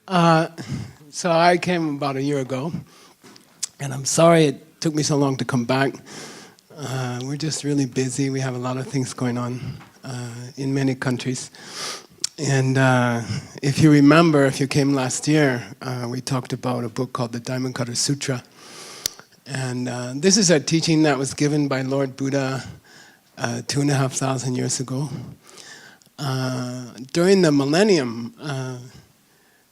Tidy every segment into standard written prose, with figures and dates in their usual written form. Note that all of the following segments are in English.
Uh, so I came about a year ago, and I'm sorry it took me so long to come back. We're just really busy. We have a lot of things going on in many countries. And if you remember, if you came last year, we talked about a book called the Diamond Cutter Sutra. And this is a teaching that was given by Lord Buddha 2,500 years ago. During the millennium,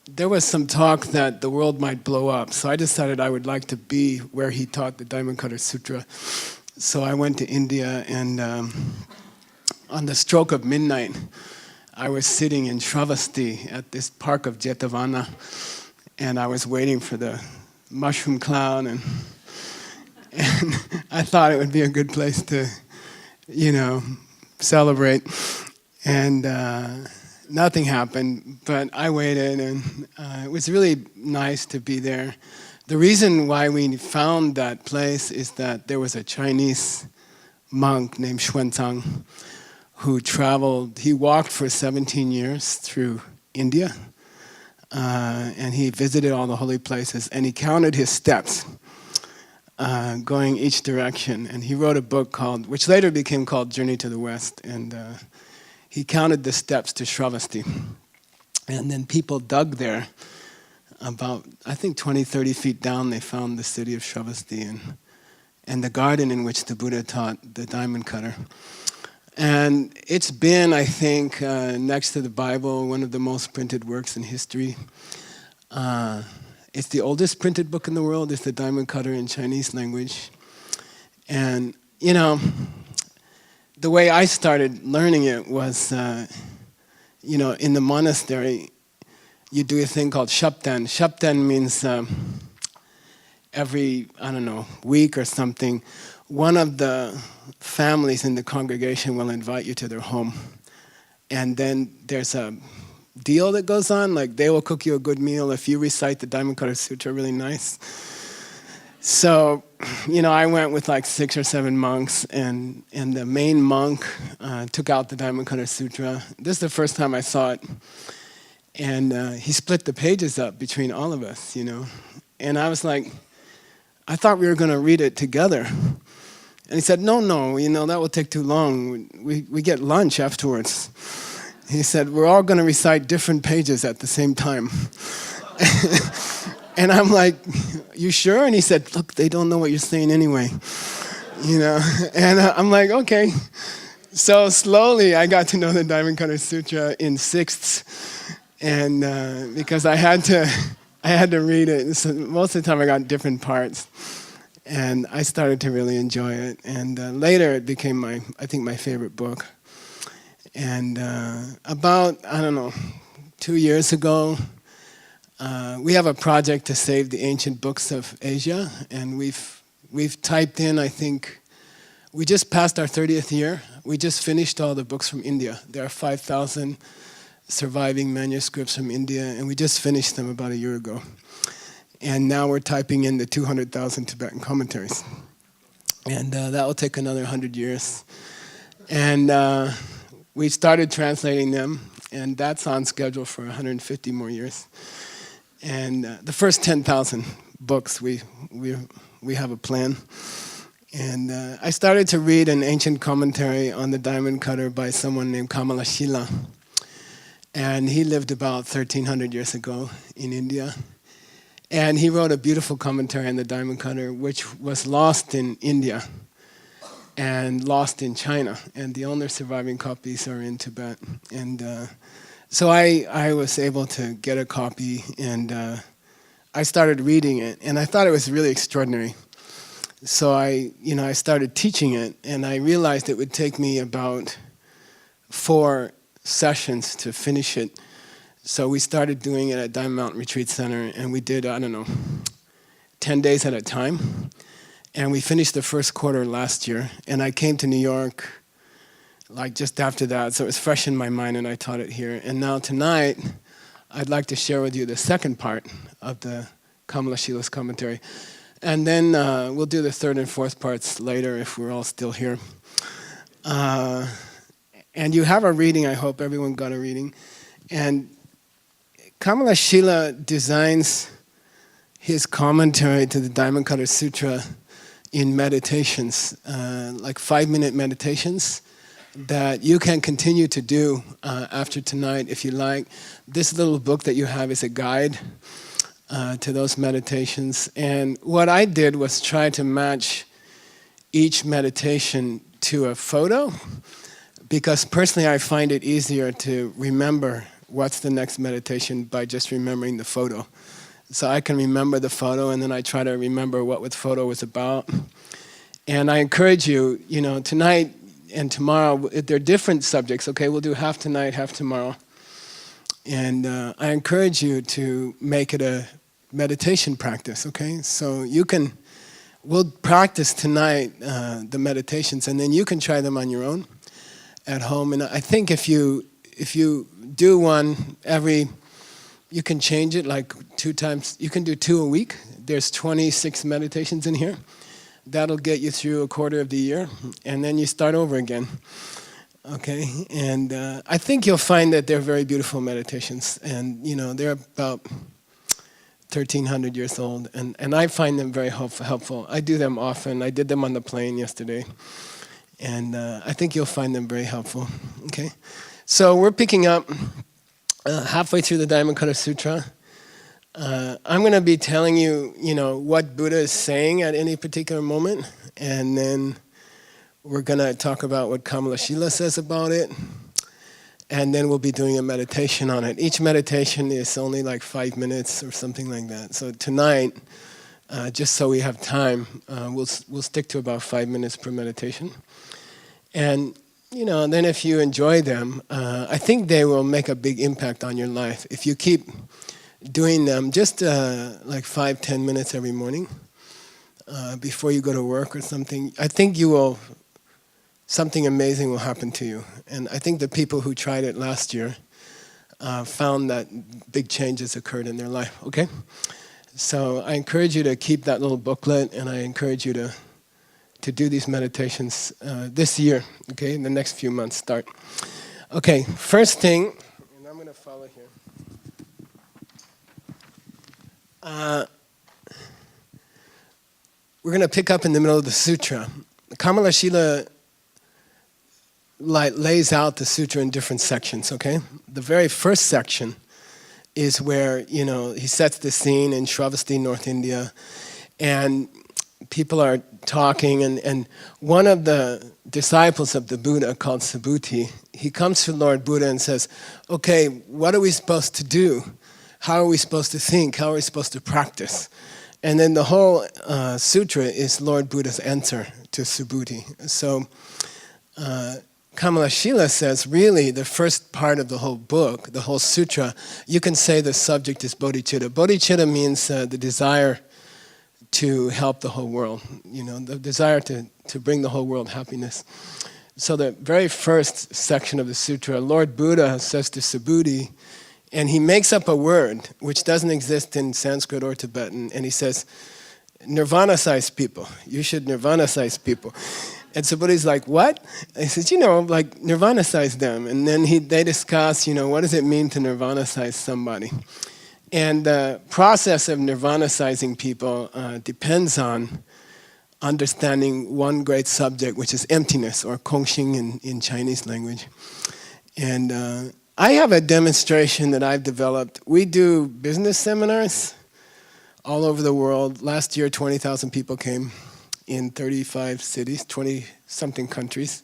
there was some talk that the world might blow up, so I decided I would like to be where he taught the Diamond Cutter Sutra. So I went to India, and on the stroke of midnight, I was sitting in Shravasti at this park of Jetavana, and I was waiting for the mushroom cloud, and I thought it would be a good place to, celebrate. And nothing happened, but I waited, and it was really nice to be there. The reason why we found that place is that there was a Chinese monk named Xuanzang who traveled. He walked for 17 years through India, and he visited all the holy places, and he counted his steps going each direction. And he wrote a book which later became called Journey to the West, and he counted the steps to Shravasti. And then people dug there. About, I think, 20, 30 feet down, they found the city of Shravasti and the garden in which the Buddha taught the diamond cutter. And it's been, I think, next to the Bible, one of the most printed works in history. It's the oldest printed book in the world. It's the Diamond Cutter in Chinese language. And, the way I started learning it was, in the monastery, you do a thing called shapten. Shapten means every, week or something, one of the families in the congregation will invite you to their home. And then there's a deal that goes on, like they will cook you a good meal if you recite the Diamond Cutter Sutra really nice. So, I went with like 6 or 7 monks, and the main monk took out the Diamond Cutter Sutra. This is the first time I saw it. And he split the pages up between all of us, And I was like, I thought we were going to read it together. And he said, no, that will take too long. We get lunch afterwards. He said, we're all going to recite different pages at the same time. And I'm like, you sure? And he said, look, they don't know what you're saying anyway. And I'm like, okay. So slowly I got to know the Diamond Cutter Sutra in sixths. And because I had to read it. So most of the time I got different parts. And I started to really enjoy it. And later it became my favorite book. And about, 2 years ago, we have a project to save the ancient books of Asia, and we've typed in, I think, we just passed our 30th year. We just finished all the books from India. There are 5,000 surviving manuscripts from India, and we just finished them about a year ago. And now we're typing in the 200,000 Tibetan commentaries. And that will take another 100 years. And we started translating them, and that's on schedule for 150 more years. And the first 10,000 books, we have a plan. And I started to read an ancient commentary on the Diamond Cutter by someone named Kamalashila. And he lived about 1,300 years ago in India. And he wrote a beautiful commentary on the Diamond Cutter, which was lost in India and lost in China. And the only surviving copies are in Tibet. And so I was able to get a copy, and I started reading it, and I thought it was really extraordinary. So I started teaching it, and I realized it would take me about 4 sessions to finish it. So we started doing it at Diamond Mountain Retreat Center, and we did, 10 days at a time. And we finished the first quarter last year, and I came to New York just after that, so it was fresh in my mind, and I taught it here. And now tonight, I'd like to share with you the second part of the Kamalashila's commentary. And then we'll do the third and fourth parts later if we're all still here. And you have a reading, I hope everyone got a reading. And Kamala Shila designs his commentary to the Diamond Cutter Sutra in meditations, like 5-minute meditations that you can continue to do after tonight if you like. This little book that you have is a guide to those meditations. And what I did was try to match each meditation to a photo, because personally I find it easier to remember what's the next meditation by just remembering the photo. So I can remember the photo, and then I try to remember what the photo was about. And I encourage you, tonight and tomorrow, they're different subjects, okay? We'll do half tonight, half tomorrow. And I encourage you to make it a meditation practice, okay? So we'll practice tonight the meditations, and then you can try them on your own at home. And I think if you do one you can change it like 2 times. You can do 2 a week. There's 26 meditations in here. That'll get you through a quarter of the year, and then you start over again. Okay, and I think you'll find that they're very beautiful meditations, and they're about 1,300 years old, and I find them very helpful. I do them often. I did them on the plane yesterday, and I think you'll find them very helpful. Okay, so we're picking up halfway through the Diamond Cutter Sutra. I'm going to be telling you, what Buddha is saying at any particular moment, and then we're going to talk about what Kamala Shila says about it, and then we'll be doing a meditation on it. Each meditation is only like 5 minutes or something like that. So tonight, just so we have time, we'll stick to about 5 minutes per meditation. And then if you enjoy them, I think they will make a big impact on your life. If you keep doing them just like 5-10 minutes every morning before you go to work or something, I think something amazing will happen to you. And I think the people who tried it last year found that big changes occurred in their life, okay? So I encourage you to keep that little booklet, and I encourage you to do these meditations this year, okay, in the next few months, start. Okay, first thing, and I'm going to follow here. We're going to pick up in the middle of the sutra. Kamala Shila lays out the sutra in different sections, okay? The very first section is where, he sets the scene in Shravasti, North India, and people are talking, and one of the disciples of the Buddha, called Subhuti, he comes to Lord Buddha and says, okay, what are we supposed to do? How are we supposed to think? How are we supposed to practice? And then the whole sutra is Lord Buddha's answer to Subhuti. So Kamala Shila says, really, the first part of the whole book, the whole sutra, you can say the subject is bodhicitta. Bodhicitta means the desire to help the whole world, the desire to bring the whole world happiness. So the very first section of the sutra, Lord Buddha says to Subhuti, and he makes up a word which doesn't exist in Sanskrit or Tibetan, and he says, nirvana-sized people. You should nirvana-size people. And Subhuti's like, what? He says, like nirvana-size them. And then they discuss, what does it mean to nirvana-size somebody? And the process of nirvana-sizing people depends on understanding one great subject, which is emptiness, or kongxing in Chinese language. And I have a demonstration that I've developed. We do business seminars all over the world. Last year, 20,000 people came in 35 cities, 20-something countries.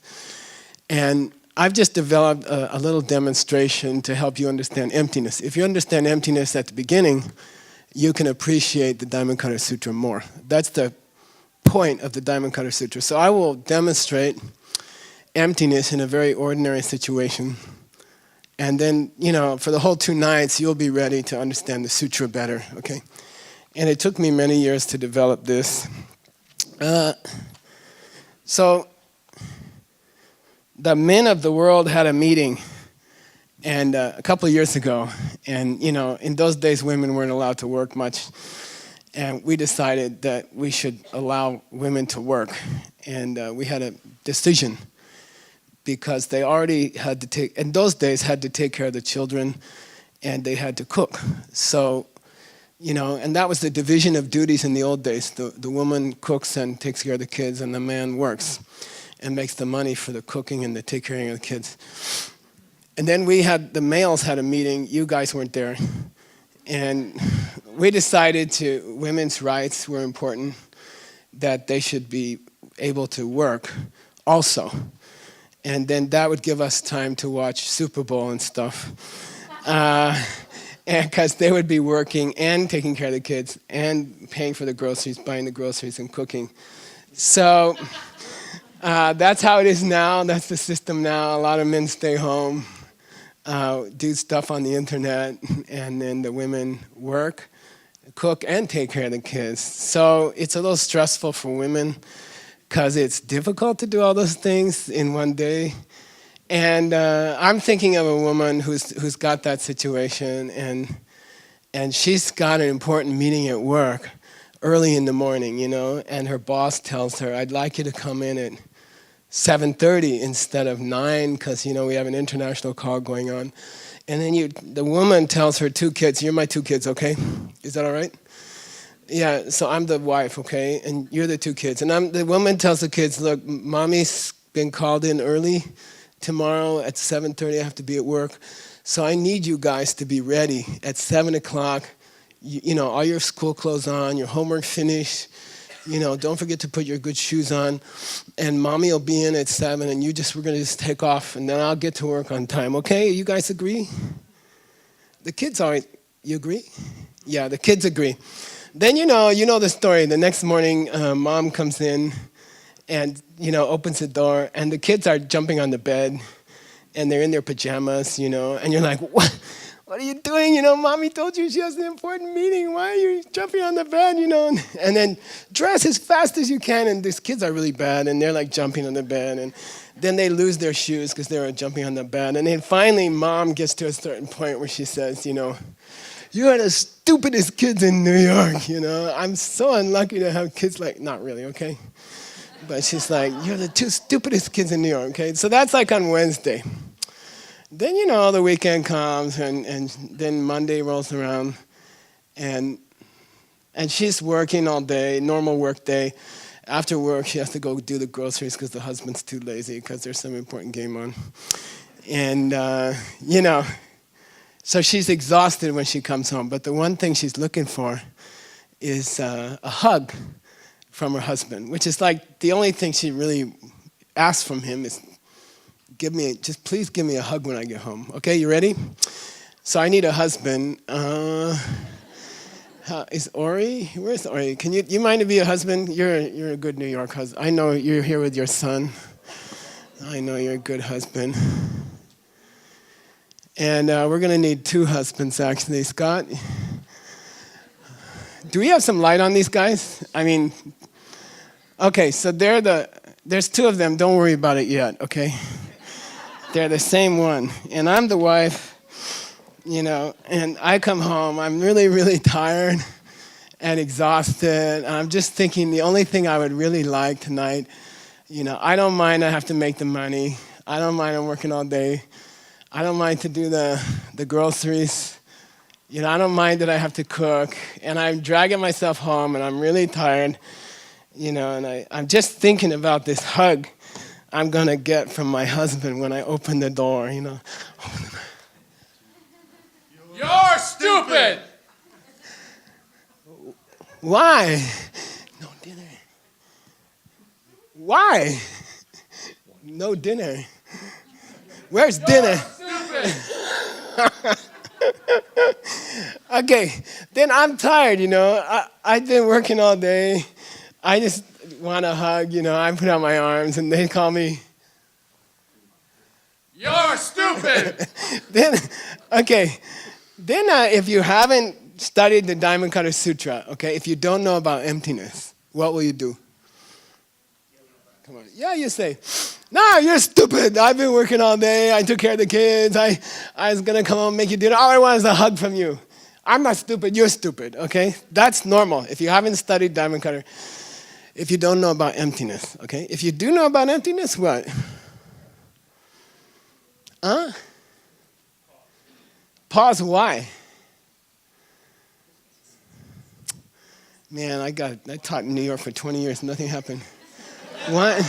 And I've just developed a little demonstration to help you understand emptiness. If you understand emptiness at the beginning, you can appreciate the Diamond Cutter Sutra more. That's the point of the Diamond Cutter Sutra. So I will demonstrate emptiness in a very ordinary situation. And then, for the whole 2 nights, you'll be ready to understand the sutra better, okay? And it took me many years to develop this. So the men of the world had a meeting and a couple of years ago. And, in those days, women weren't allowed to work much. And we decided that we should allow women to work. And we had a decision, because they already had to in those days, had to take care of the children and they had to cook. So, and that was the division of duties in the old days. The woman cooks and takes care of the kids, and the man works and makes the money for the cooking and the take care of the kids. And then the males had a meeting. You guys weren't there. And we decided women's rights were important, that they should be able to work also. And then that would give us time to watch Super Bowl and stuff. Because they would be working and taking care of the kids and paying for the groceries, buying the groceries and cooking. So that's how it is now. That's the system now. A lot of men stay home, do stuff on the internet, and then the women work, cook, and take care of the kids. So it's a little stressful for women because it's difficult to do all those things in one day. And I'm thinking of a woman who's got that situation, and she's got an important meeting at work early in the morning, and her boss tells her, I'd like you to come in at 7:30 instead of 9 because, we have an international call going on. And then the woman tells her 2 kids, you're my 2 kids, okay? Is that all right? Yeah, so I'm the wife, okay? And you're the 2 kids. And the woman tells the kids, look, mommy's been called in early. Tomorrow at 7:30 I have to be at work. So I need you guys to be ready at 7 o'clock. All your school clothes on, your homework finished. Don't forget to put your good shoes on. And mommy will be in at 7 and we're going to just take off and then I'll get to work on time. Okay, you guys agree? The kids aren't. You agree? Yeah, the kids agree. Then you know the story. The next morning, mom comes in and, opens the door, and the kids are jumping on the bed, and they're in their pajamas, and you're like, what are you doing? Mommy told you she has an important meeting. Why are you jumping on the bed, And then dress as fast as you can, and these kids are really bad, and they're like jumping on the bed, and then they lose their shoes because they were jumping on the bed. And then finally, mom gets to a certain point where she says, you are the stupidest kids in New York, I'm so unlucky to have kids like, not really, okay? But she's like, you're the 2 stupidest kids in New York, okay? So that's like on Wednesday. Then, the weekend comes, and then Monday rolls around, and she's working all day, normal work day. After work, she has to go do the groceries because the husband's too lazy because there's some important game on. And, so she's exhausted when she comes home, but the one thing she's looking for is a hug from her husband, which is like the only thing she really asks from him is, please give me a hug when I get home. Okay, you ready? So I need a husband. Is Ori? Where's Ori? Can you mind to be a husband? You're a good New York husband. I know you're here with your son. I know you're a good husband. And we're going to need 2 husbands, actually. Scott? Do we have some light on these guys? Okay, so there's 2 of them. Don't worry about it yet, okay? They're the same one. And I'm the wife, and I come home. I'm really, really tired and exhausted. I'm just thinking the only thing I would really like tonight, I don't mind I have to make the money. I don't mind I'm working all day. I don't mind to do the groceries. I don't mind that I have to cook. And I'm dragging myself home, and I'm really tired. And I'm just thinking about this hug I'm going to get from my husband when I open the door, You're stupid! Why? No dinner. Why? No dinner. Where's dinner? Okay, then I'm tired, I've been working all day. I just want a hug, I put out my arms and they call me. You're stupid! Then if you haven't studied the Diamond Cutter Sutra, okay, if you don't know about emptiness, what will you do? Come on. Yeah, you say, no, you're stupid. I've been working all day. I took care of the kids. I was going to come home and make you dinner. All I want is a hug from you. I'm not stupid. You're stupid, okay? That's normal. If you haven't studied Diamond Cutter, if you don't know about emptiness, okay? If you do know about emptiness, what? Pause, why? Man, I taught in New York for 20 years, nothing happened. What?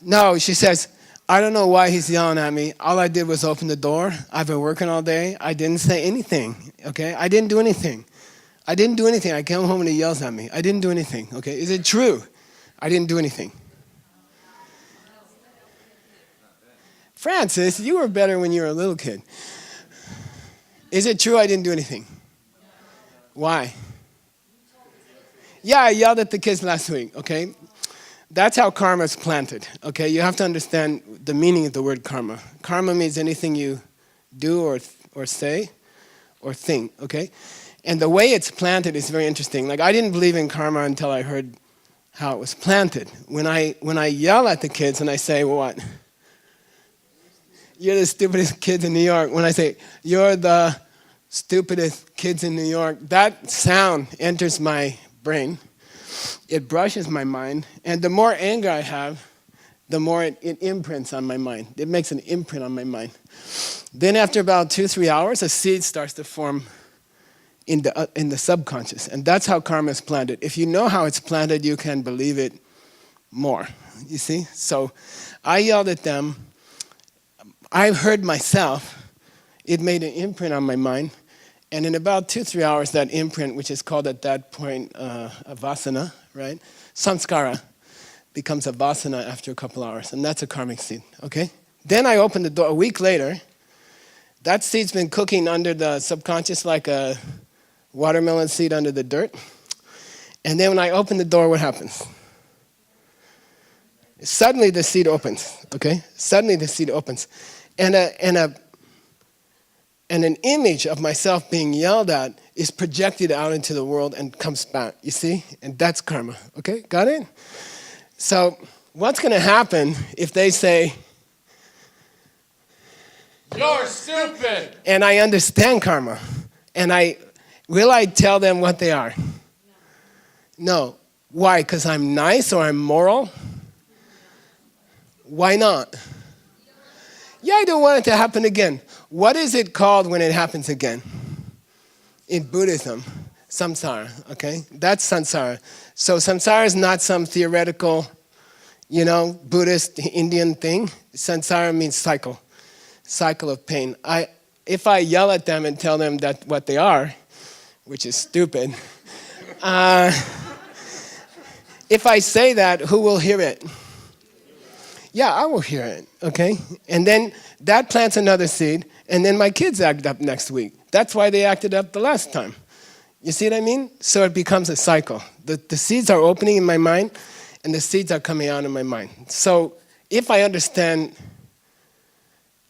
No, she says, I don't know why he's yelling at me. All I did was open the door. I've been working all day. I didn't say anything, okay? I didn't do anything. I came home and he yells at me. I didn't do anything, okay? Is it true? I didn't do anything. Francis, you were better when you were a little kid. Is it true I didn't do anything? Why? Yeah, I yelled at the kids last week, okay? That's how karma is planted, okay? You have to understand the meaning of the word karma. Karma means anything you do or say or think, okay? And the way it's planted is very interesting. Like, I didn't believe in karma until I heard how it was planted. When I yell at the kids and I say, well, what? You're the stupidest kids in New York. When I say, you're the stupidest kids in New York, that sound enters my brain. It brushes my mind. And the more anger I have, the more it imprints on my mind. It makes an imprint on my mind. Then after about 2-3 hours, a seed starts to form in the subconscious. And that's how karma is planted. If you know how it's planted, you can believe it more. You see? So I yelled at them. I heard myself. It made an imprint on my mind. And in about 2-3 hours, that imprint, which is called at that point a vasana, right? Samskara becomes a vasana after a couple hours. And that's a karmic seed, okay? Then I opened the door. A week later, that seed's been cooking under the subconscious like a watermelon seed under the dirt. And then when I open the door, what happens? Suddenly the seed opens, okay? Suddenly the seed opens. And an image of myself being yelled at is projected out into the world and comes back, you see? And that's karma, okay? Got it? So what's going to happen if they say, You're stupid! and I understand karma, and will I tell them what they are? No. Why? Because I'm nice or I'm moral? Why not? Yeah, I don't want it to happen again. What is it called when it happens again? In Buddhism, samsara, okay? That's samsara. So samsara is not some theoretical, Buddhist Indian thing. Samsara means cycle of pain. If I yell at them and tell them that what they are, which is stupid, if I say that, who will hear it? Yeah, I will hear it, okay? And then that plants another seed, and then my kids act up next week. That's why they acted up the last time. You see what I mean? So it becomes a cycle. The seeds are opening in my mind, and the seeds are coming out in my mind. So if I understand,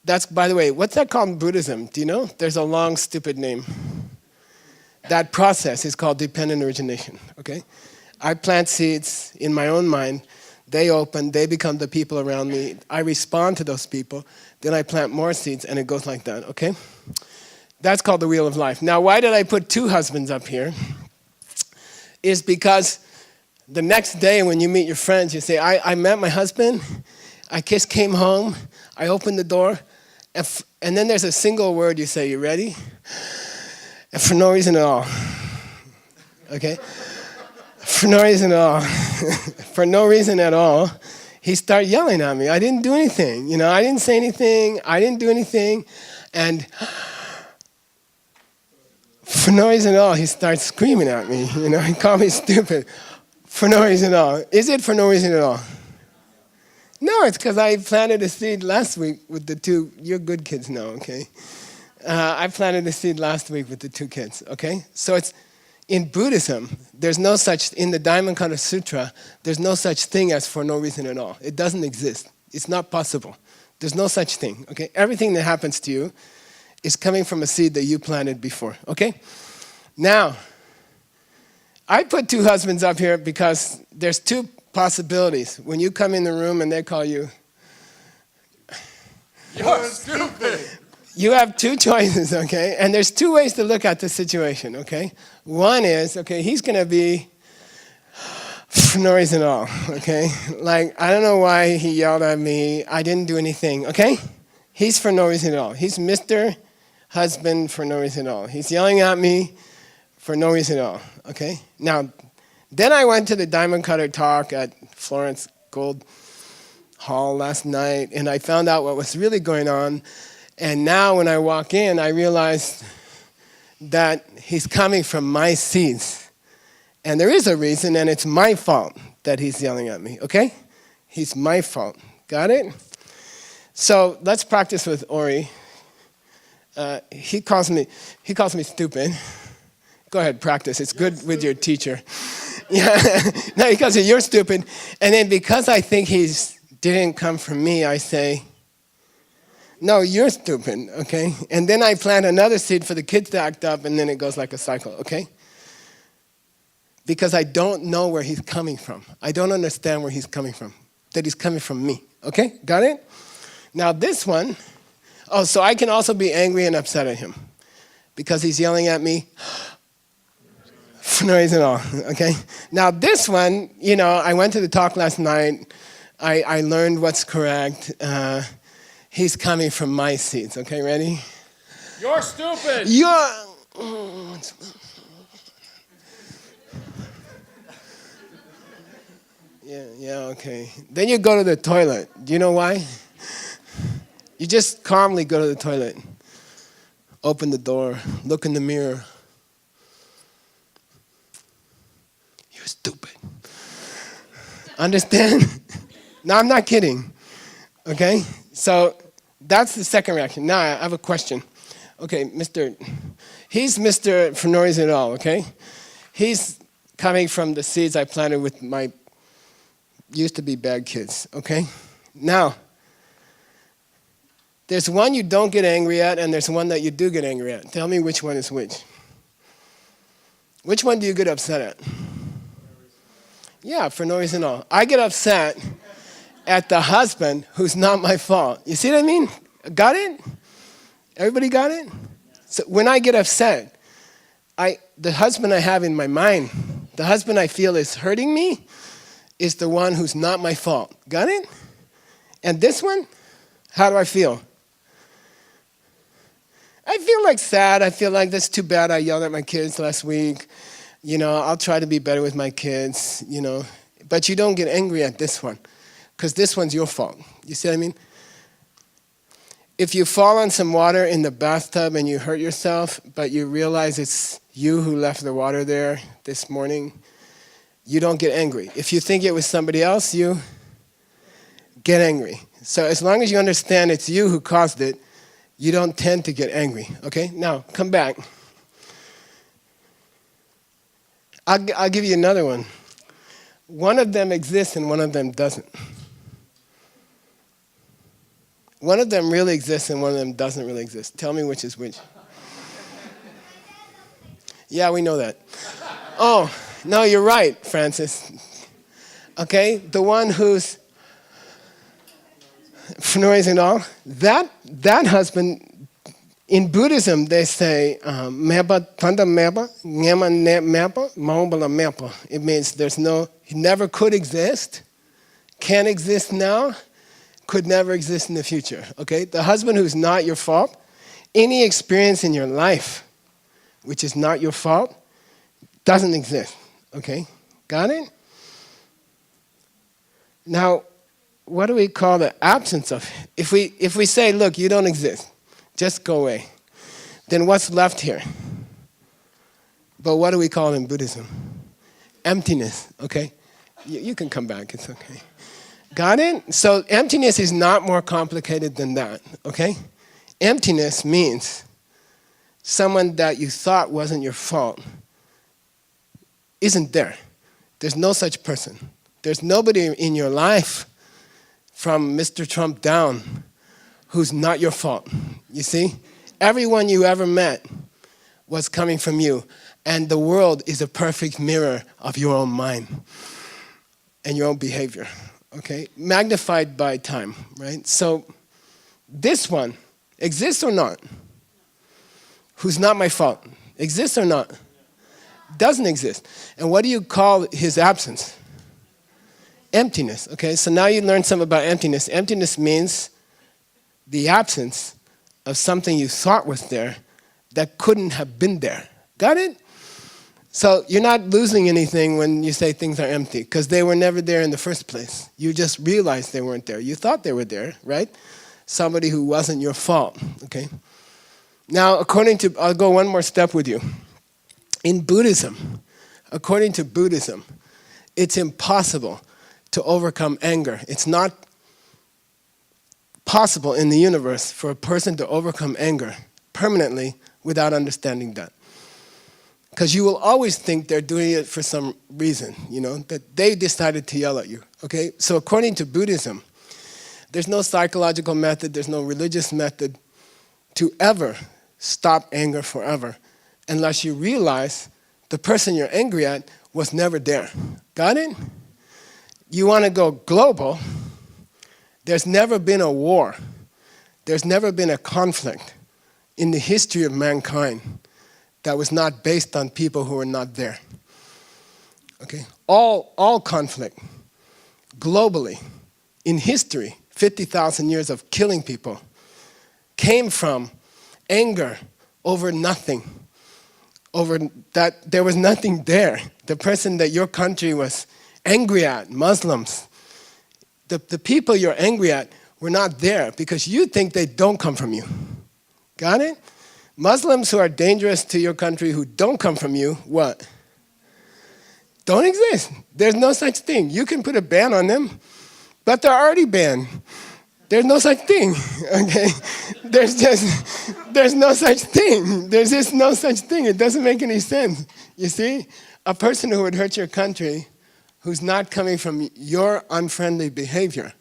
that's, by the way, what's that called in Buddhism? Do you know? There's a long, stupid name. That process is called dependent origination, okay? I plant seeds in my own mind. They open, they become the people around me. I respond to those people. Then I plant more seeds, and it goes like that, okay? That's called the wheel of life. Now, why did I put 2 husbands up here? Is because the next day when you meet your friends, you say, I met my husband, I came home, I opened the door, and then there's a single word you say, you ready? And for no reason at all, okay? For no reason at all. For no reason at all, he started yelling at me. I didn't do anything. I didn't say anything. I didn't do anything. And for no reason at all, he starts screaming at me. He called me stupid. For no reason at all. Is it for no reason at all? No, it's because I planted a seed last week with the 2. You're good kids now, okay? I planted a seed last week with the 2 kids, okay? So it's, in Buddhism, there's no such, in the Dhammapada Sutra, there's no such thing as for no reason at all. It doesn't exist. It's not possible. There's no such thing, okay? Everything that happens to you is coming from a seed that you planted before, okay? Now, I put 2 husbands up here because there's 2 possibilities. When you come in the room and they call you, You're stupid! you have 2 choices, okay? And there's 2 ways to look at the situation, okay? One is, okay, he's going to be for no reason at all, okay? Like, I don't know why he yelled at me. I didn't do anything, okay? He's for no reason at all. He's Mr. Husband for no reason at all. He's yelling at me for no reason at all, okay? Now, then I went to the Diamond Cutter talk at Florence Gold Hall last night, and I found out what was really going on. And now when I walk in, I realize that he's coming from my seeds. And there is a reason, and it's my fault that he's yelling at me, okay? He's my fault. Got it? So let's practice with Ori. He calls me stupid. Go ahead, practice. It's good with your teacher. Yeah. No, he calls me, you're stupid. And then because I think he's didn't come from me, I say, no, you're stupid, okay? And then I plant another seed for the kids to act up, and then it goes like a cycle, okay? Because I don't know where he's coming from. I don't understand where he's coming from, that he's coming from me, okay? Got it? Now this one, so I can also be angry and upset at him because he's yelling at me for no reason at all, okay? Now this one, I went to the talk last night. I learned what's correct. He's coming from my seeds, okay? Ready? You're stupid. Yeah, okay. Then you go to the toilet. Do you know why? You just calmly go to the toilet. Open the door. Look in the mirror. You're stupid. Understand? No, I'm not kidding. Okay? So that's the second reaction. Now I have a question. Okay, he's Mr. for no reason at all, okay? He's coming from the seeds I planted with my used to be bad kids, okay? Now, there's one you don't get angry at and there's one that you do get angry at. Tell me which one is which. Which one do you get upset at? Yeah, for no reason at all. I get upset at the husband who's not my fault. You see what I mean? Got it? Everybody got it? So when I get upset, the husband I have in my mind, the husband I feel is hurting me, is the one who's not my fault. Got it? And this one, how do I feel? I feel like sad. I feel like that's too bad I yelled at my kids last week. I'll try to be better with my kids, But you don't get angry at this one because this one's your fault. You see what I mean? If you fall on some water in the bathtub and you hurt yourself, but you realize it's you who left the water there this morning, you don't get angry. If you think it was somebody else, you get angry. So as long as you understand it's you who caused it, you don't tend to get angry, okay? Now, come back. I'll give you another one. One of them exists and one of them doesn't. One of them really exists and one of them doesn't really exist. Tell me which is which. Yeah, we know that. Oh, no, you're right, Francis. Okay, the one who's for no reason at all, that husband, in Buddhism, they say, it means he never could exist, can't exist now, could never exist in the future, okay? The husband who's not your fault, any experience in your life which is not your fault, doesn't exist, okay? Got it? Now, what do we call the absence of? If we say, look, you don't exist, just go away, then what's left here? But what do we call it in Buddhism? Emptiness, okay? You can come back, it's okay. Got it? So emptiness is not more complicated than that, okay? Emptiness means someone that you thought wasn't your fault isn't there. There's no such person. There's nobody in your life from Mr. Trump down who's not your fault. You see? Everyone you ever met was coming from you. And the world is a perfect mirror of your own mind and your own behavior. Okay? Magnified by time, right? So this one exists or not? Who's not my fault? Exists or not? Doesn't exist. And what do you call his absence? Emptiness, okay? So now you learn something about emptiness. Emptiness means the absence of something you thought was there that couldn't have been there. Got it? So you're not losing anything when you say things are empty, because they were never there in the first place. You just realized they weren't there. You thought they were there, right? Somebody who wasn't your fault, okay? Now, I'll go one more step with you. In Buddhism, according to Buddhism, it's impossible to overcome anger. It's not possible in the universe for a person to overcome anger permanently without understanding that. Because you will always think they're doing it for some reason, that they decided to yell at you, okay? So according to Buddhism, there's no psychological method, there's no religious method to ever stop anger forever unless you realize the person you're angry at was never there. Got it? You want to go global, there's never been a war, there's never been a conflict in the history of mankind that was not based on people who were not there. Okay? All conflict, globally, in history, 50,000 years of killing people, came from anger over nothing, over that there was nothing there. The person that your country was angry at, Muslims, the people you're angry at were not there because you think they don't come from you. Got it? Muslims who are dangerous to your country who don't come from you, what? Don't exist. There's no such thing. You can put a ban on them, but they're already banned. There's no such thing, okay? There's no such thing. There's just no such thing. It doesn't make any sense. You see? A person who would hurt your country who's not coming from your unfriendly behavior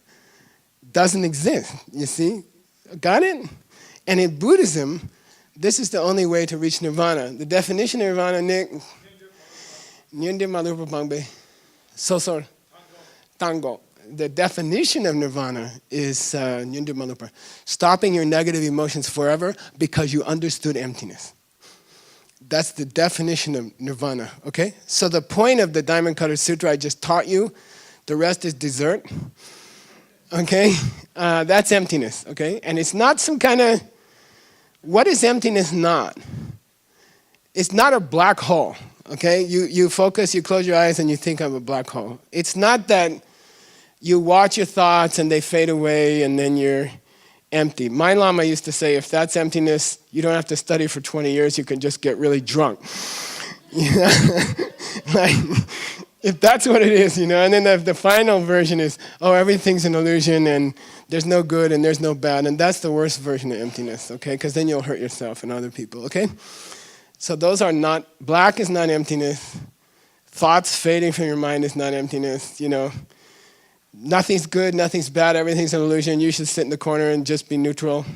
doesn't exist, you see? Got it? And in Buddhism, this is the only way to reach nirvana. The definition of nirvana, Nick, Nyende Malupa Pangbe, Sosor, Tango. The definition of nirvana is Nyende Malupa, stopping your negative emotions forever because you understood emptiness. That's the definition of nirvana, okay? So the point of the Diamond Cutter Sutra I just taught you, the rest is dessert, okay? That's emptiness, okay? And it's not some kind of, what is emptiness not? It's not a black hole, okay? You focus, you close your eyes, and you think of a black hole. It's not that you watch your thoughts and they fade away and then you're empty. My Lama used to say, if that's emptiness, you don't have to study for 20 years, you can just get really drunk. Like, if that's what it is, and then the final version is, oh, everything's an illusion and there's no good and there's no bad, and that's the worst version of emptiness, okay? Because then you'll hurt yourself and other people, okay? So those are not, black is not emptiness. Thoughts fading from your mind is not emptiness, Nothing's good, nothing's bad, everything's an illusion. You should sit in the corner and just be neutral.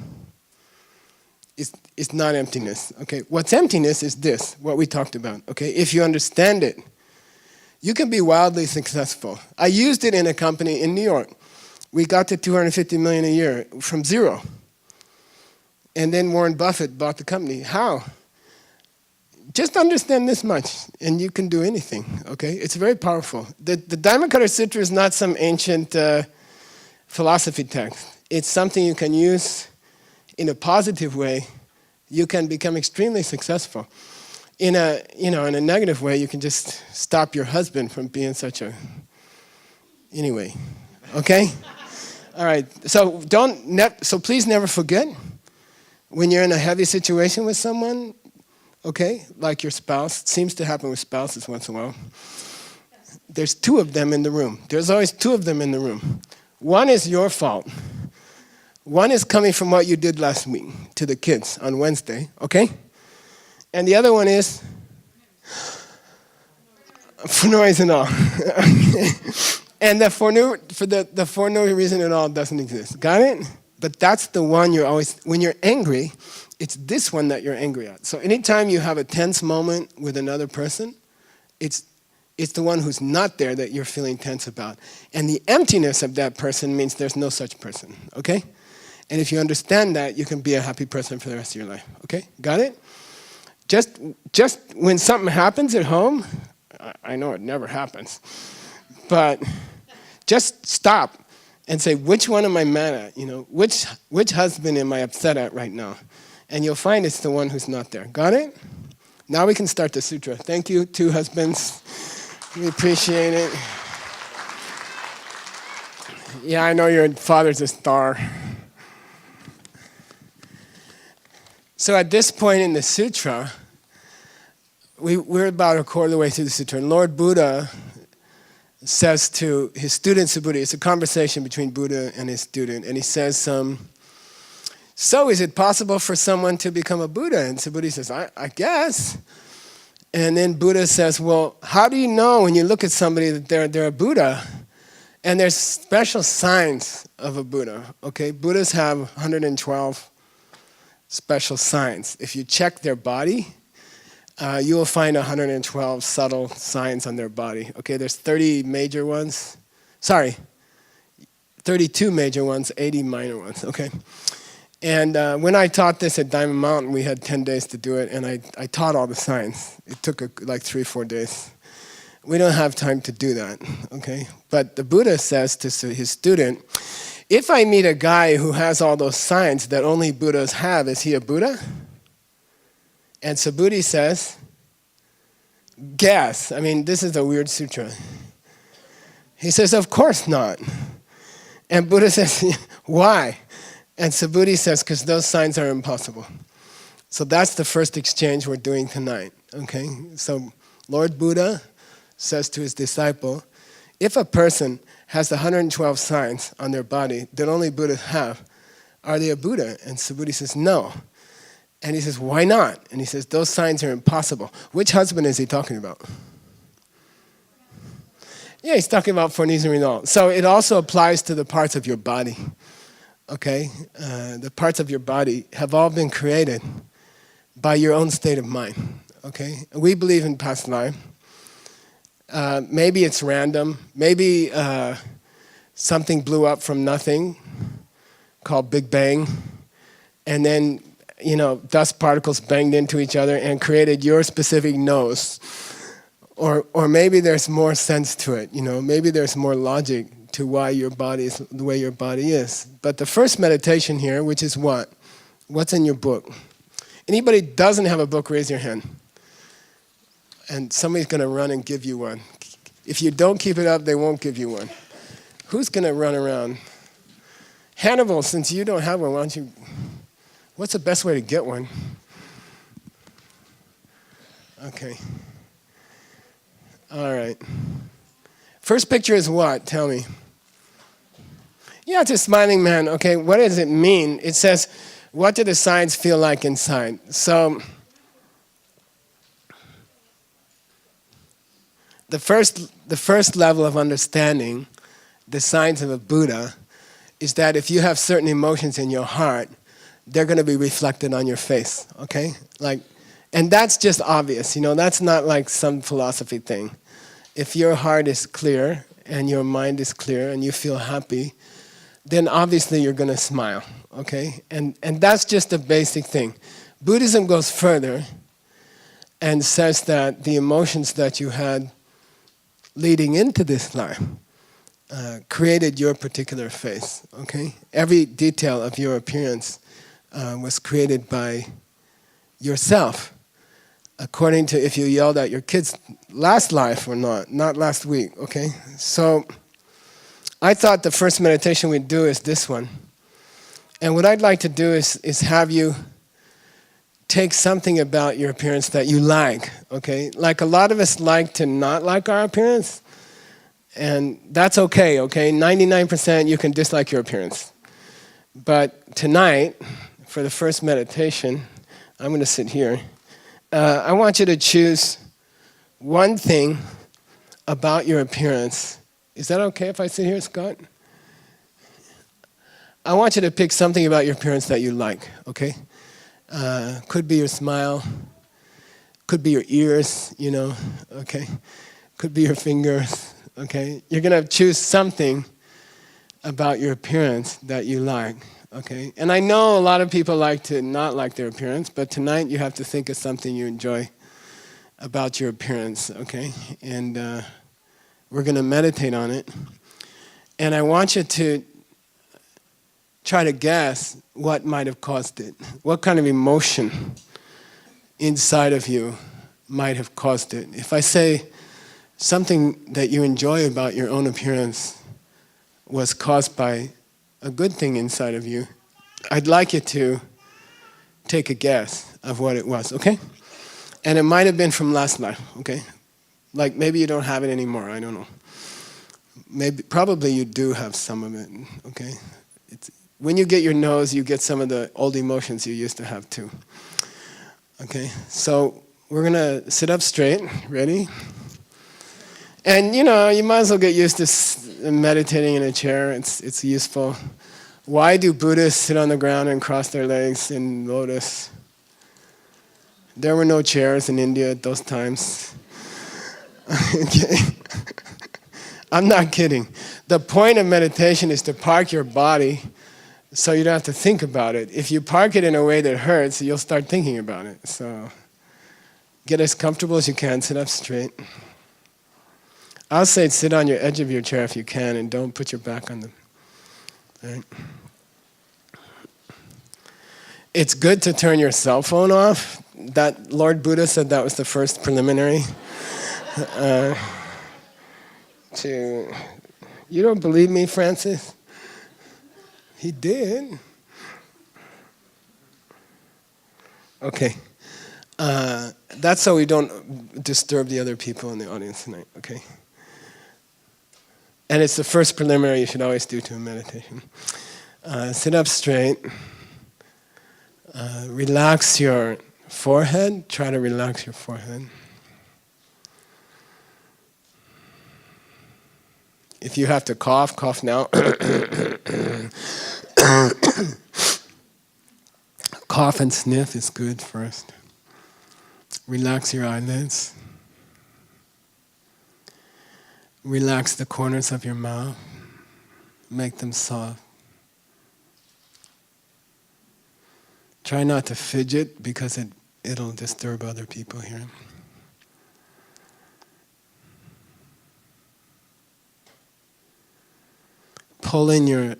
It's not emptiness, okay? What's emptiness is this, what we talked about, okay? If you understand it, you can be wildly successful. I used it in a company in New York. We got to $250 million a year from zero. And then Warren Buffett bought the company. How? Just understand this much, and you can do anything, okay? It's very powerful. The Diamond Cutter Sutra is not some ancient philosophy text. It's something you can use in a positive way. You can become extremely successful. In a negative way, you can just stop your husband from being such a... Anyway, okay? All right, so please never forget, when you're in a heavy situation with someone, okay, like your spouse, it seems to happen with spouses once in a while. There's two of them in the room. There's always two of them in the room. One is your fault. One is coming from what you did last week to the kids on Wednesday, okay? And the other one is for no reason at all. And for no reason at all doesn't exist. Got it? But that's the one you're always, when you're angry, it's this one that you're angry at. So anytime you have a tense moment with another person, it's the one who's not there that you're feeling tense about. And the emptiness of that person means there's no such person, okay? And if you understand that, you can be a happy person for the rest of your life, okay? Got it? Just when something happens at home, I know it never happens, but just stop and say, which one am I mad at? You know, which husband am I upset at right now? And you'll find it's the one who's not there. Got it? Now we can start the sutra. Thank you, two husbands. We appreciate it. Yeah, I know your father's a star. So at this point in the sutra, we're about a quarter of the way through the sutra. And Lord Buddha says to his student Subhuti, it's a conversation between Buddha and his student, and he says, so is it possible for someone to become a Buddha? And Subhuti says, I guess. And then Buddha says, well, how do you know when you look at somebody that they're a Buddha? And there's special signs of a Buddha, okay? Buddhas have 112 special signs. If you check their body, you will find 112 subtle signs on their body. Okay, there's 32 major ones, 80 minor ones, okay? And when I taught this at Diamond Mountain, we had 10 days to do it, and I taught all the signs. It took like 3-4 days. We don't have time to do that, okay? But the Buddha says to his student, if I meet a guy who has all those signs that only Buddhas have, is he a Buddha? And Subhuti says, guess. I mean, this is a weird sutra. He says, of course not. And Buddha says, why? And Subhuti says, because those signs are impossible. So that's the first exchange we're doing tonight, okay? So Lord Buddha says to his disciple, if a person has the 112 signs on their body that only Buddhas have, are they a Buddha? And Subhuti says, no. And he says, why not? And he says, those signs are impossible. Which husband is he talking about? Yeah, he's talking about Fornese and Renal. So it also applies to the parts of your body, okay? The parts of your body have all been created by your own state of mind, okay? We believe in past life. Maybe it's random. Maybe something blew up from nothing called Big Bang, and then, you know, dust particles banged into each other and created your specific nose. Or maybe there's more sense to it, you know. Maybe there's more logic to why your body is the way your body is. But the first meditation here, which is what? What's in your book? Anybody doesn't have a book, raise your hand. And somebody's going to run and give you one. If you don't keep it up, they won't give you one. Who's going to run around? Hannibal, since you don't have one, why don't you... What's the best way to get one? Okay. All right. First picture is what? Tell me. Yeah, it's a smiling man. Okay, what does it mean? It says, what do the signs feel like inside? So... The first level of understanding the signs of a Buddha is that if you have certain emotions in your heart, they're going to be reflected on your face, okay? And that's just obvious, you know, that's not like some philosophy thing. If your heart is clear and your mind is clear and you feel happy, then obviously you're going to smile, okay? And that's just a basic thing. Buddhism goes further and says that the emotions that you had leading into this life created your particular face, okay? Every detail of your appearance was created by yourself, according to if you yelled at your kids last life or not last week, okay? So I thought the first meditation we'd do is this one. And what I'd like to do is have you take something about your appearance that you like, okay? Like a lot of us like to not like our appearance, and that's okay, okay? 99% you can dislike your appearance. But tonight, for the first meditation, I'm going to sit here. I want you to choose one thing about your appearance. Is that okay if I sit here, Scott? I want you to pick something about your appearance that you like, okay? Could be your smile, could be your ears, you know, okay? Could be your fingers, okay? You're going to choose something about your appearance that you like, okay? And I know a lot of people like to not like their appearance, but tonight you have to think of something you enjoy about your appearance, okay? And we're going to meditate on it. And I want you to try to guess what might have caused it. What kind of emotion inside of you might have caused it. If I say something that you enjoy about your own appearance was caused by a good thing inside of you, I'd like you to take a guess of what it was, okay? And it might have been from last life, okay? Like maybe you don't have it anymore, I don't know. Probably you do have some of it, okay? When you get your nose, you get some of the old emotions you used to have too. Okay, so we're gonna sit up straight, ready? And you might as well get used to meditating in a chair, it's useful. Why do Buddhists sit on the ground and cross their legs in lotus? There were no chairs in India at those times. Okay. I'm not kidding. The point of meditation is to park your body so you don't have to think about it. If you park it in a way that hurts, you'll start thinking about it. So get as comfortable as you can, sit up straight. I'll say sit on your edge of your chair if you can, and don't put your back on the... Right? It's good to turn your cell phone off. That Lord Buddha said that was the first preliminary. You don't believe me, Francis? He did. Okay. That's so we don't disturb the other people in the audience tonight, okay? And it's the first preliminary you should always do to a meditation. Sit up straight. Relax your forehead. Try to relax your forehead. If you have to cough, cough now. Cough and sniff is good first. Relax your eyelids. Relax the corners of your mouth. Make them soft. Try not to fidget because it'll disturb other people here. Pull in your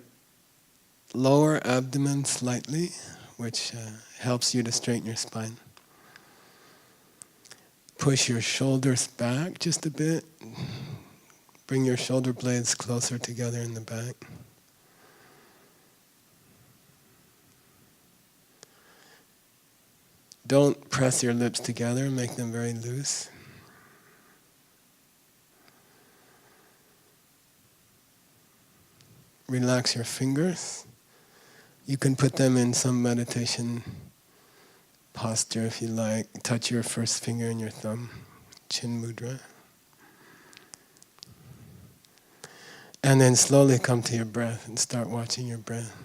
lower abdomen slightly, which helps you to straighten your spine. Push your shoulders back just a bit. Bring your shoulder blades closer together in the back. Don't press your lips together, make them very loose. Relax your fingers. You can put them in some meditation posture if you like. Touch your first finger and your thumb, chin mudra. And then slowly come to your breath and start watching your breath.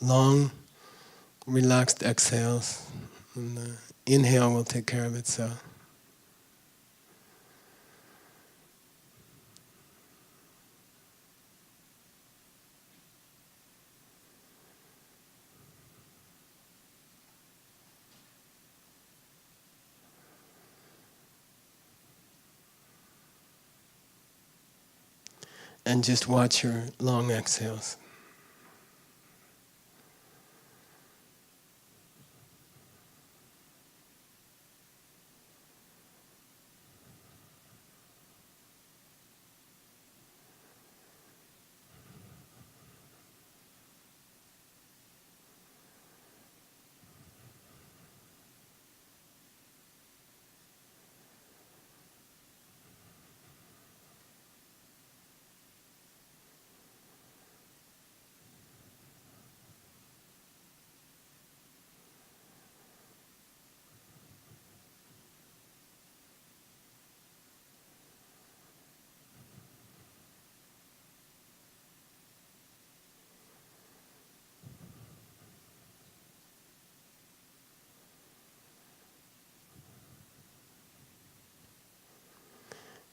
Long, relaxed exhales. And the inhale will take care of itself. And just watch your long exhales.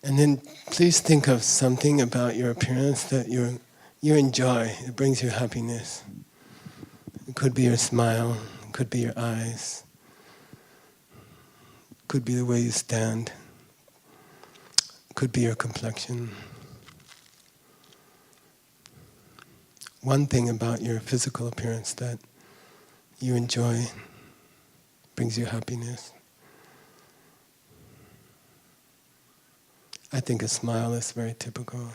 And then please think of something about your appearance that you enjoy. It brings you happiness. It could be your smile, it could be your eyes, it could be the way you stand, it Could be your complexion. One thing about your physical appearance that you enjoy, brings you happiness. I think a smile is very typical.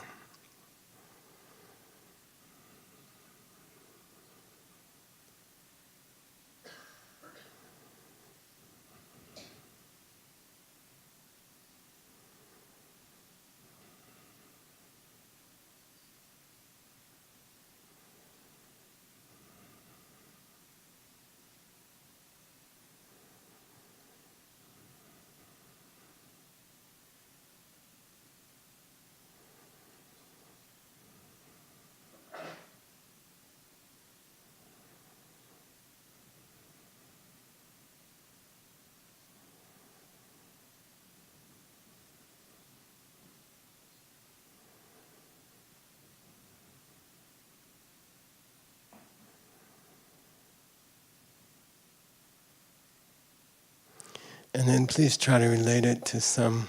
And then please try to relate it to some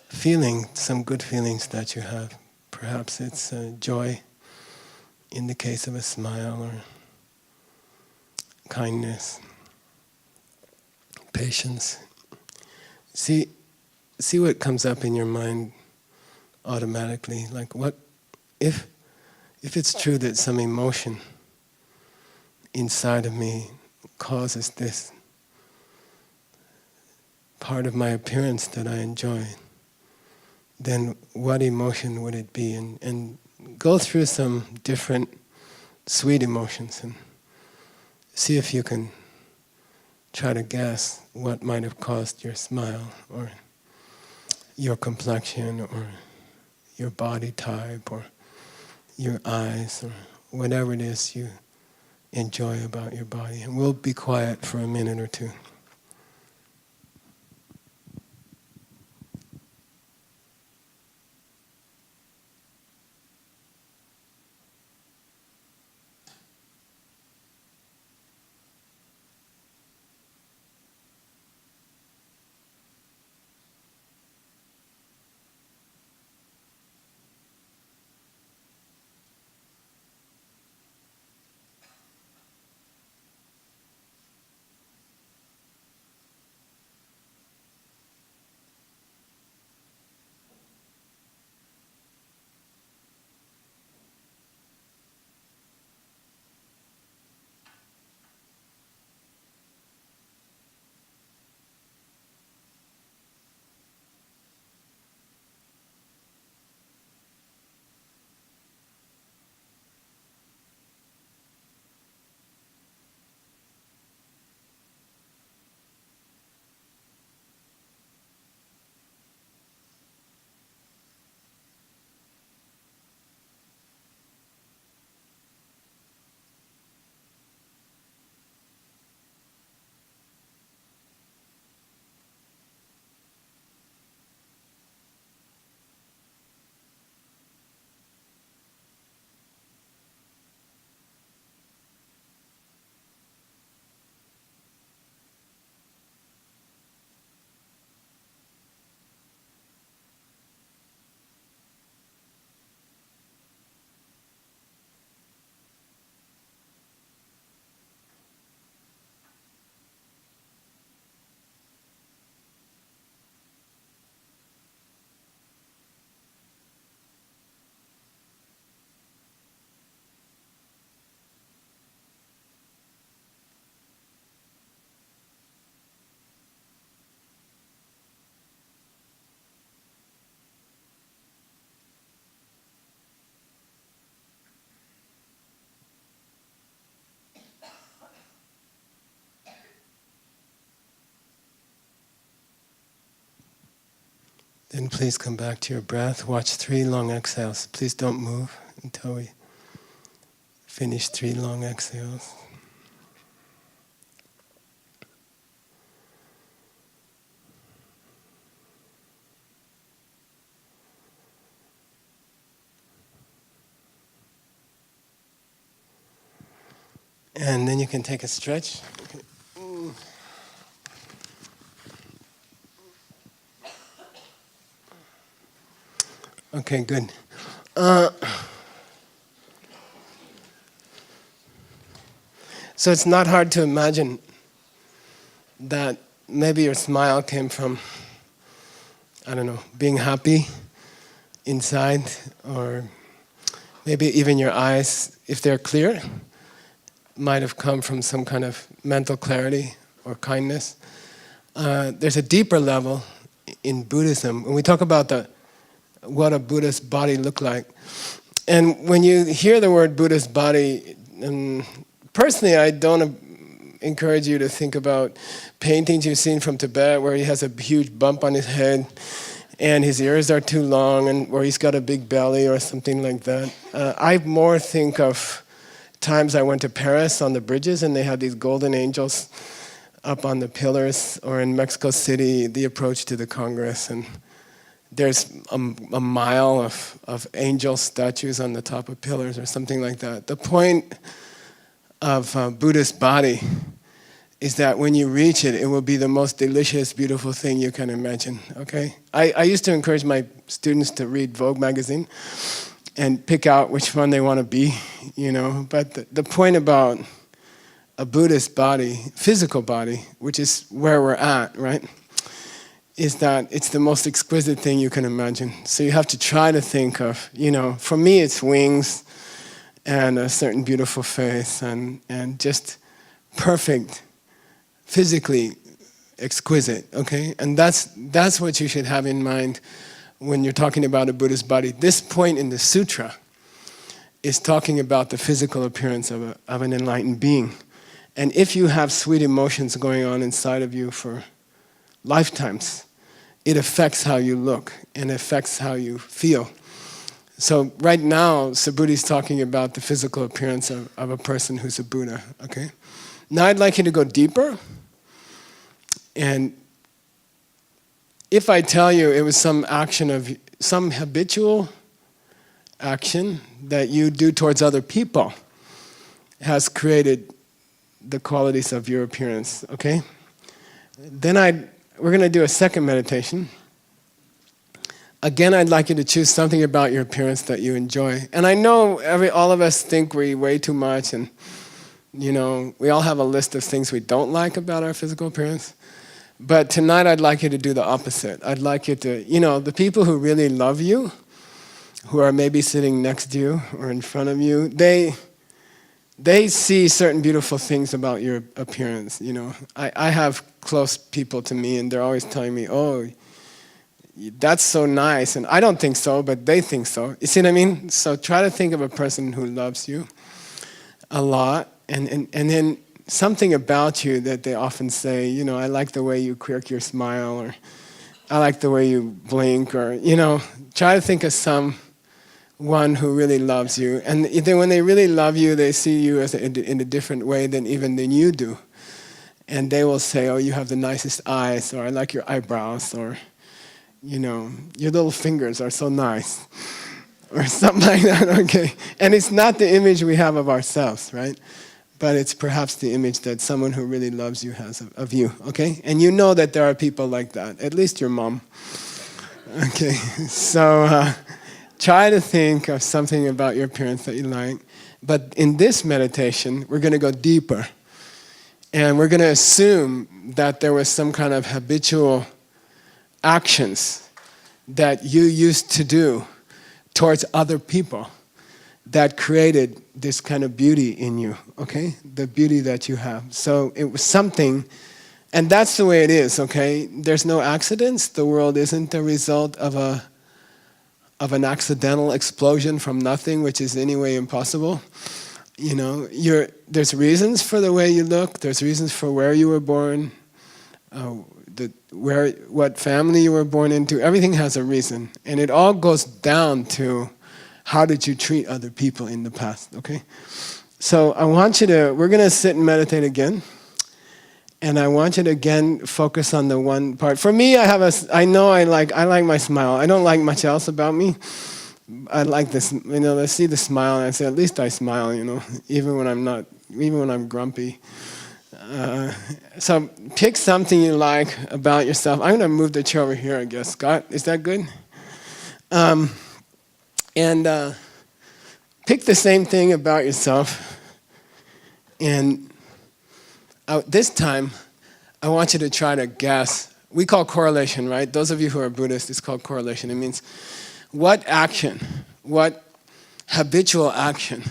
feeling, some good feelings that you have. Perhaps it's joy in the case of a smile, or kindness, patience. See what comes up in your mind automatically. Like, what if it's true that some emotion inside of me causes this part of my appearance that I enjoy, then what emotion would it be? And go through some different sweet emotions and see if you can try to guess what might have caused your smile, or your complexion, or your body type, or your eyes, or whatever it is you enjoy about your body. And we'll be quiet for a minute or two. Then please come back to your breath. Watch 3 long exhales. Please don't move until we finish 3 long exhales. And then you can take a stretch. Okay, good. So it's not hard to imagine that maybe your smile came from, I don't know, being happy inside, or maybe even your eyes, if they're clear, might have come from some kind of mental clarity or kindness. There's a deeper level in Buddhism. When we talk about what a Buddhist body looked like, and when you hear the word Buddhist body, personally I don't encourage you to think about paintings you've seen from Tibet where he has a huge bump on his head and his ears are too long, and where he's got a big belly or something like that. I more think of times I went to Paris on the bridges and they had these golden angels up on the pillars, or in Mexico City, the approach to the Congress, and there's a mile of angel statues on the top of pillars or something like that. The point of Buddhist body is that when you reach it, it will be the most delicious, beautiful thing you can imagine, okay? I used to encourage my students to read Vogue magazine and pick out which one they want to be, but the point about a Buddhist body, physical body, which is where we're at, right, is that it's the most exquisite thing you can imagine. So you have to try to think of, for me it's wings and a certain beautiful face and just perfect, physically exquisite, okay? And that's what you should have in mind when you're talking about a Buddhist body. This point in the sutra is talking about the physical appearance of an enlightened being. And if you have sweet emotions going on inside of you for lifetimes, it affects how you look and affects how you feel. So right now, Subhuti is talking about the physical appearance of a person who's a Buddha, okay? Now I'd like you to go deeper. And if I tell you it was some habitual action that you do towards other people has created the qualities of your appearance, okay? Then we're going to do a second meditation. Again, I'd like you to choose something about your appearance that you enjoy. And I know all of us think we weigh too much, and we all have a list of things we don't like about our physical appearance. But tonight I'd like you to do the opposite. I'd like you to, the people who really love you, who are maybe sitting next to you or in front of you, they see certain beautiful things about your appearance, I have close people to me and they're always telling me, oh, that's so nice. And I don't think so, but they think so. You see what I mean? So try to think of a person who loves you a lot, and then something about you that they often say, I like the way you quirk your smile, or I like the way you blink, or, try to think of someone who really loves you. And then when they really love you, they see you in a different way than you do. And they will say, oh, you have the nicest eyes, or I like your eyebrows, or, your little fingers are so nice, or something like that, okay? And it's not the image we have of ourselves, right? But it's perhaps the image that someone who really loves you has of you, okay? And you know that there are people like that, at least your mom. Okay, so try to think of something about your appearance that you like. But in this meditation, we're going to go deeper. And we're going to assume that there was some kind of habitual actions that you used to do towards other people that created this kind of beauty in you, okay? The beauty that you have. So it was something, and that's the way it is, okay? There's no accidents. The world isn't a result of an accidental explosion from nothing, which is anyway impossible. There's reasons for the way you look. There's reasons for where you were born, what family you were born into. Everything has a reason, and it all goes down to how did you treat other people in the past, okay? So we're going to sit and meditate again. And I want you to again focus on the one part. For me, I like my smile. I don't like much else about me. I like this, I see the smile and I say, at least I smile, even when I'm grumpy. So pick something you like about yourself. I'm going to move the chair over here, I guess. Scott, is that good? And pick the same thing about yourself. And this time, I want you to try to guess. We call correlation, right? Those of you who are Buddhist, it's called correlation. It means what action, what habitual action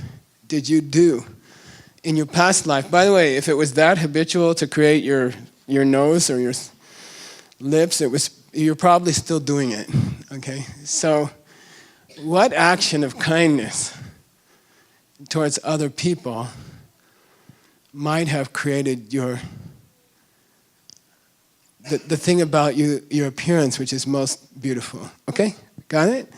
did you do in your past life? By the way, if it was that habitual to create your nose or your lips, you're probably still doing it, okay? So what action of kindness towards other people might have created the thing about you, your appearance, which is most beautiful. Okay? Got it?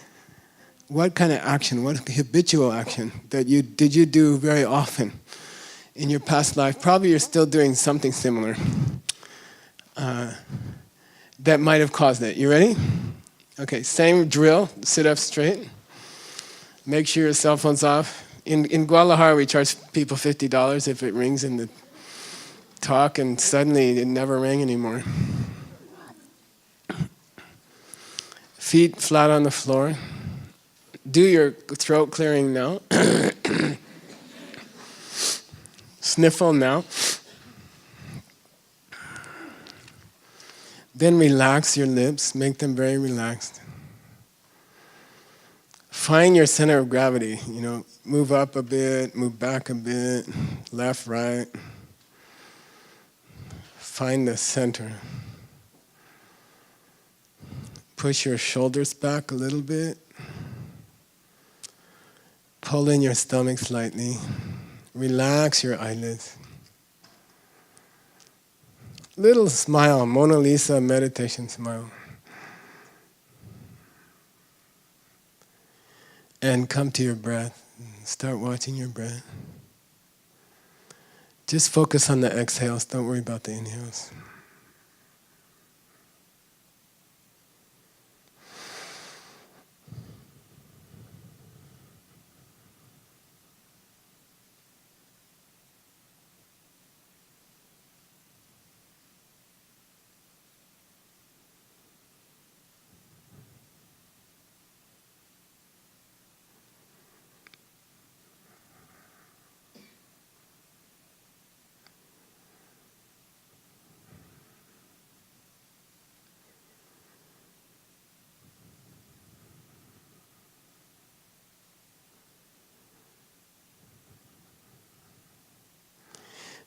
What kind of action, what habitual action did you do very often in your past life? Probably you're still doing something similar that might have caused it. You ready? Okay, same drill. Sit up straight. Make sure your cell phone's off. In Guadalajara, we charge people $50 if it rings in the talk, and suddenly it never rang anymore. Feet flat on the floor. Do your throat clearing now. Sniffle now. Then relax your lips, make them very relaxed. Find your center of gravity, move up a bit, move back a bit, left, right. Find the center. Push your shoulders back a little bit. Pull in your stomach slightly. Relax your eyelids. Little smile, Mona Lisa meditation smile. And come to your breath. Start watching your breath. Just focus on the exhales. Don't worry about the inhales.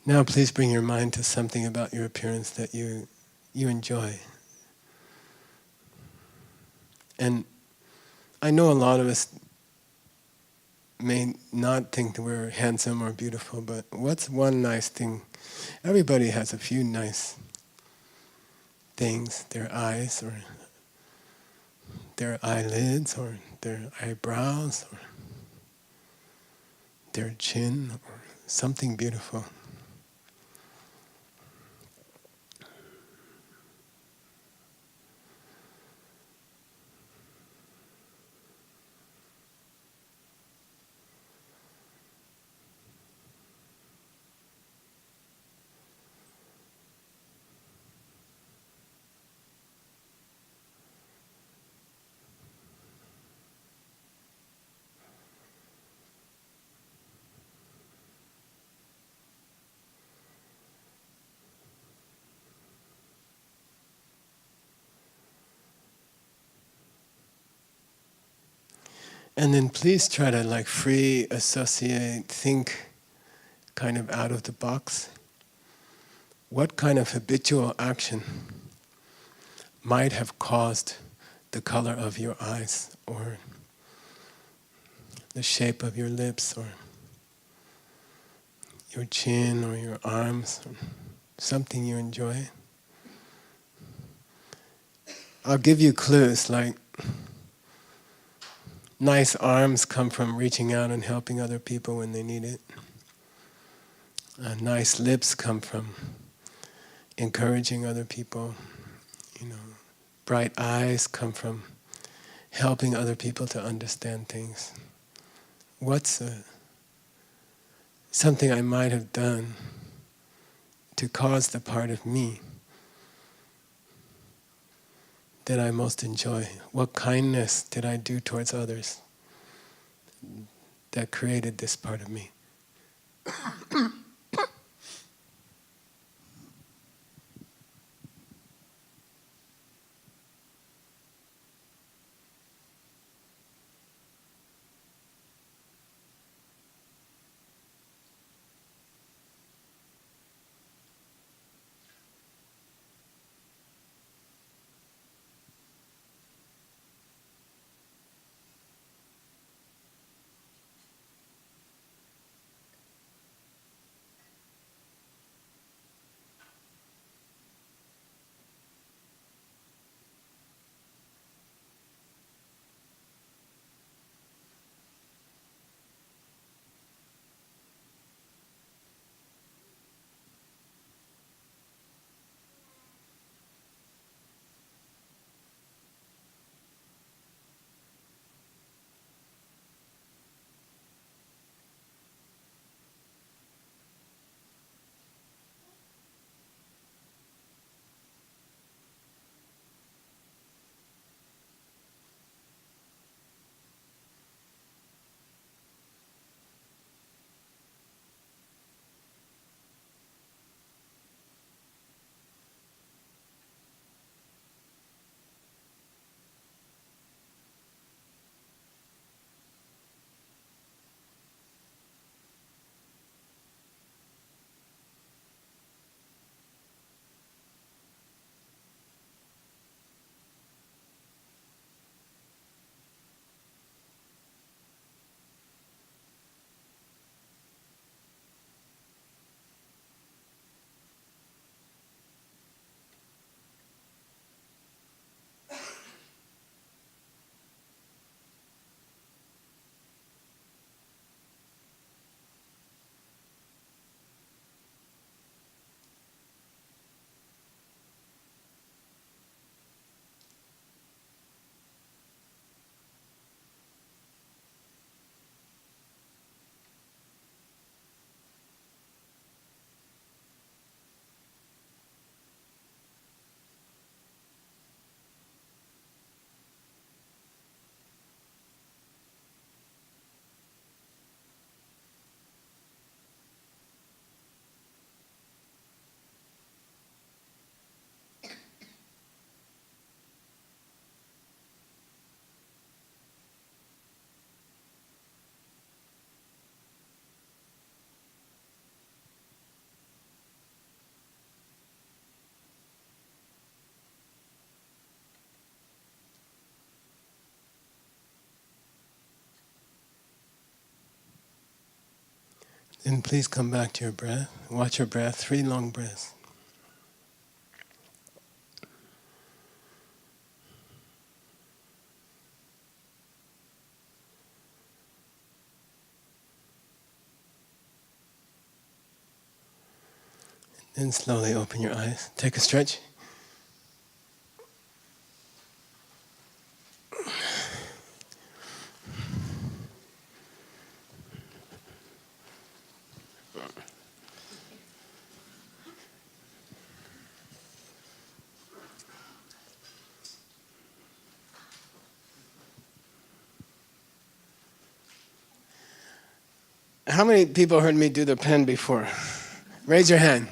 Now please bring your mind to something about your appearance that you enjoy. And I know a lot of us may not think that we're handsome or beautiful, but what's one nice thing? Everybody has a few nice things, their eyes or their eyelids or their eyebrows or their chin or something beautiful. And then please try to free associate, think kind of out of the box. What kind of habitual action might have caused the color of your eyes or the shape of your lips or your chin or your arms or something you enjoy? I'll give you clues like nice arms come from reaching out and helping other people when they need it. Nice lips come from encouraging other people. Bright eyes come from helping other people to understand things. What's something I might have done to cause the part of me that I most enjoy? What kindness did I do towards others that created this part of me. Then please come back to your breath. Watch your breath, 3 long breaths. Then slowly open your eyes. Take a stretch. How many people heard me do the pen before? Raise your hand.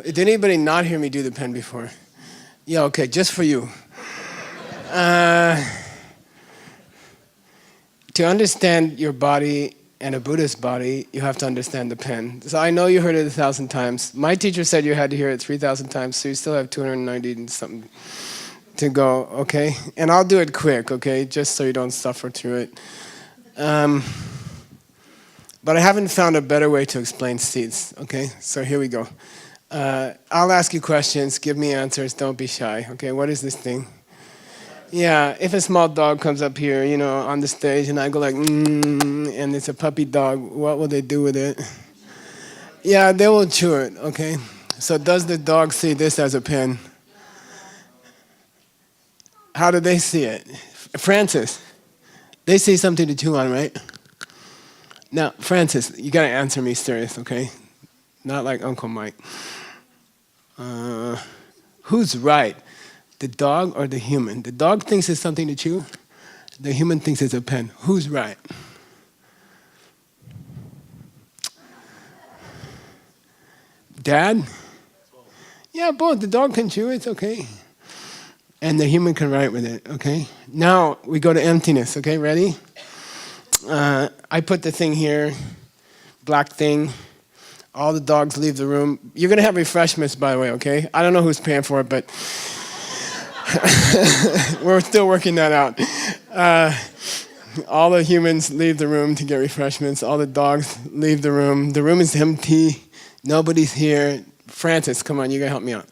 Did anybody not hear me do the pen before? Yeah, okay, just for you. To understand your body and a Buddhist body, you have to understand the pen. So I know you heard it 1,000 times. My teacher said you had to hear it 3,000 times, so you still have 290 and something to go, okay? And I'll do it quick, okay, just so you don't suffer through it. But I haven't found a better way to explain seeds, okay? So here we go. I'll ask you questions, give me answers, don't be shy, okay? What is this thing? Yeah, if a small dog comes up here, you know, on the stage, and I go like, and it's a puppy dog, what will they do with it? Yeah, they will chew it, okay? So does the dog see this as a pen? How do they see it? Francis, they see something to chew on, right? Now, Francis, you gotta answer me serious, okay? Not like Uncle Mike. Who's right? The dog or the human? The dog thinks it's something to chew. The human thinks it's a pen. Who's right? Dad? Yeah, both. The dog can chew, it's okay. And the human can write with it, okay? Now we go to emptiness, okay? Ready? I put the thing here, black thing. All the dogs leave the room. You're going to have refreshments, by the way, okay? I don't know who's paying for it, but we're still working that out. All the humans leave the room to get refreshments. All the dogs leave the room. The room is empty. Nobody's here. Francis, come on, you got to help me out.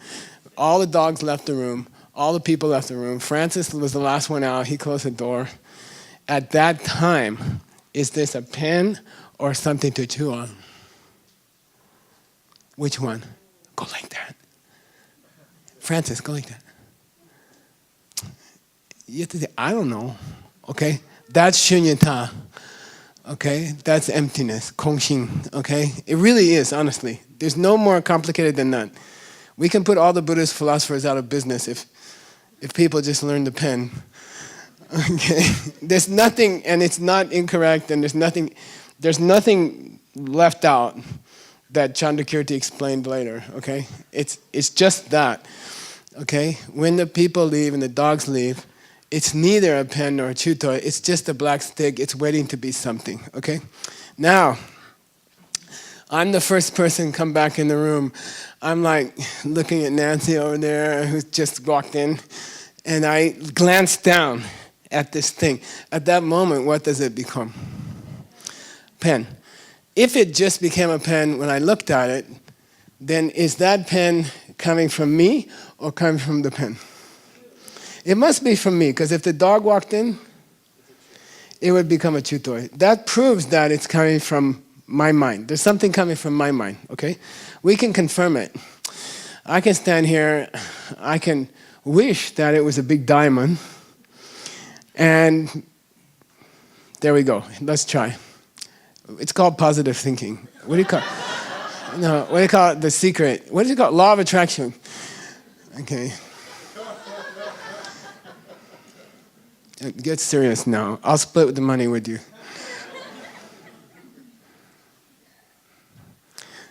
All the dogs left the room. All the people left the room. Francis was the last one out. He closed the door. At that time, is this a pen or something to chew on? Which one? Go like that. Francis, go like that. You have to say, I don't know. Okay? That's shunyata. Okay? That's emptiness. Kongxing. Okay? It really is, honestly. There's no more complicated than that. We can put all the Buddhist philosophers out of business if people just learn the pen. Okay? There's nothing, and it's not incorrect, and there's nothing left out that Chandrakirti explained later, okay? It's just that, okay? When the people leave and the dogs leave, it's neither a pen nor a chew toy, it's just a black stick, it's waiting to be something, okay? Now, I'm the first person come back in the room. I'm like looking at Nancy over there who just walked in, and I glanced down at this thing. At that moment, what does it become? Pen. If it just became a pen when I looked at it, then is that pen coming from me or coming from the pen? It must be from me, because if the dog walked in, it would become a chew toy. That proves that it's coming from my mind. There's something coming from my mind, okay? We can confirm it. I can stand here, I can wish that it was a big diamond, and there we go. Let's try. It's called positive thinking. What do you call it? No, what do you call it? The secret. What is it called? Law of attraction. Okay. Get serious now. I'll split the money with you.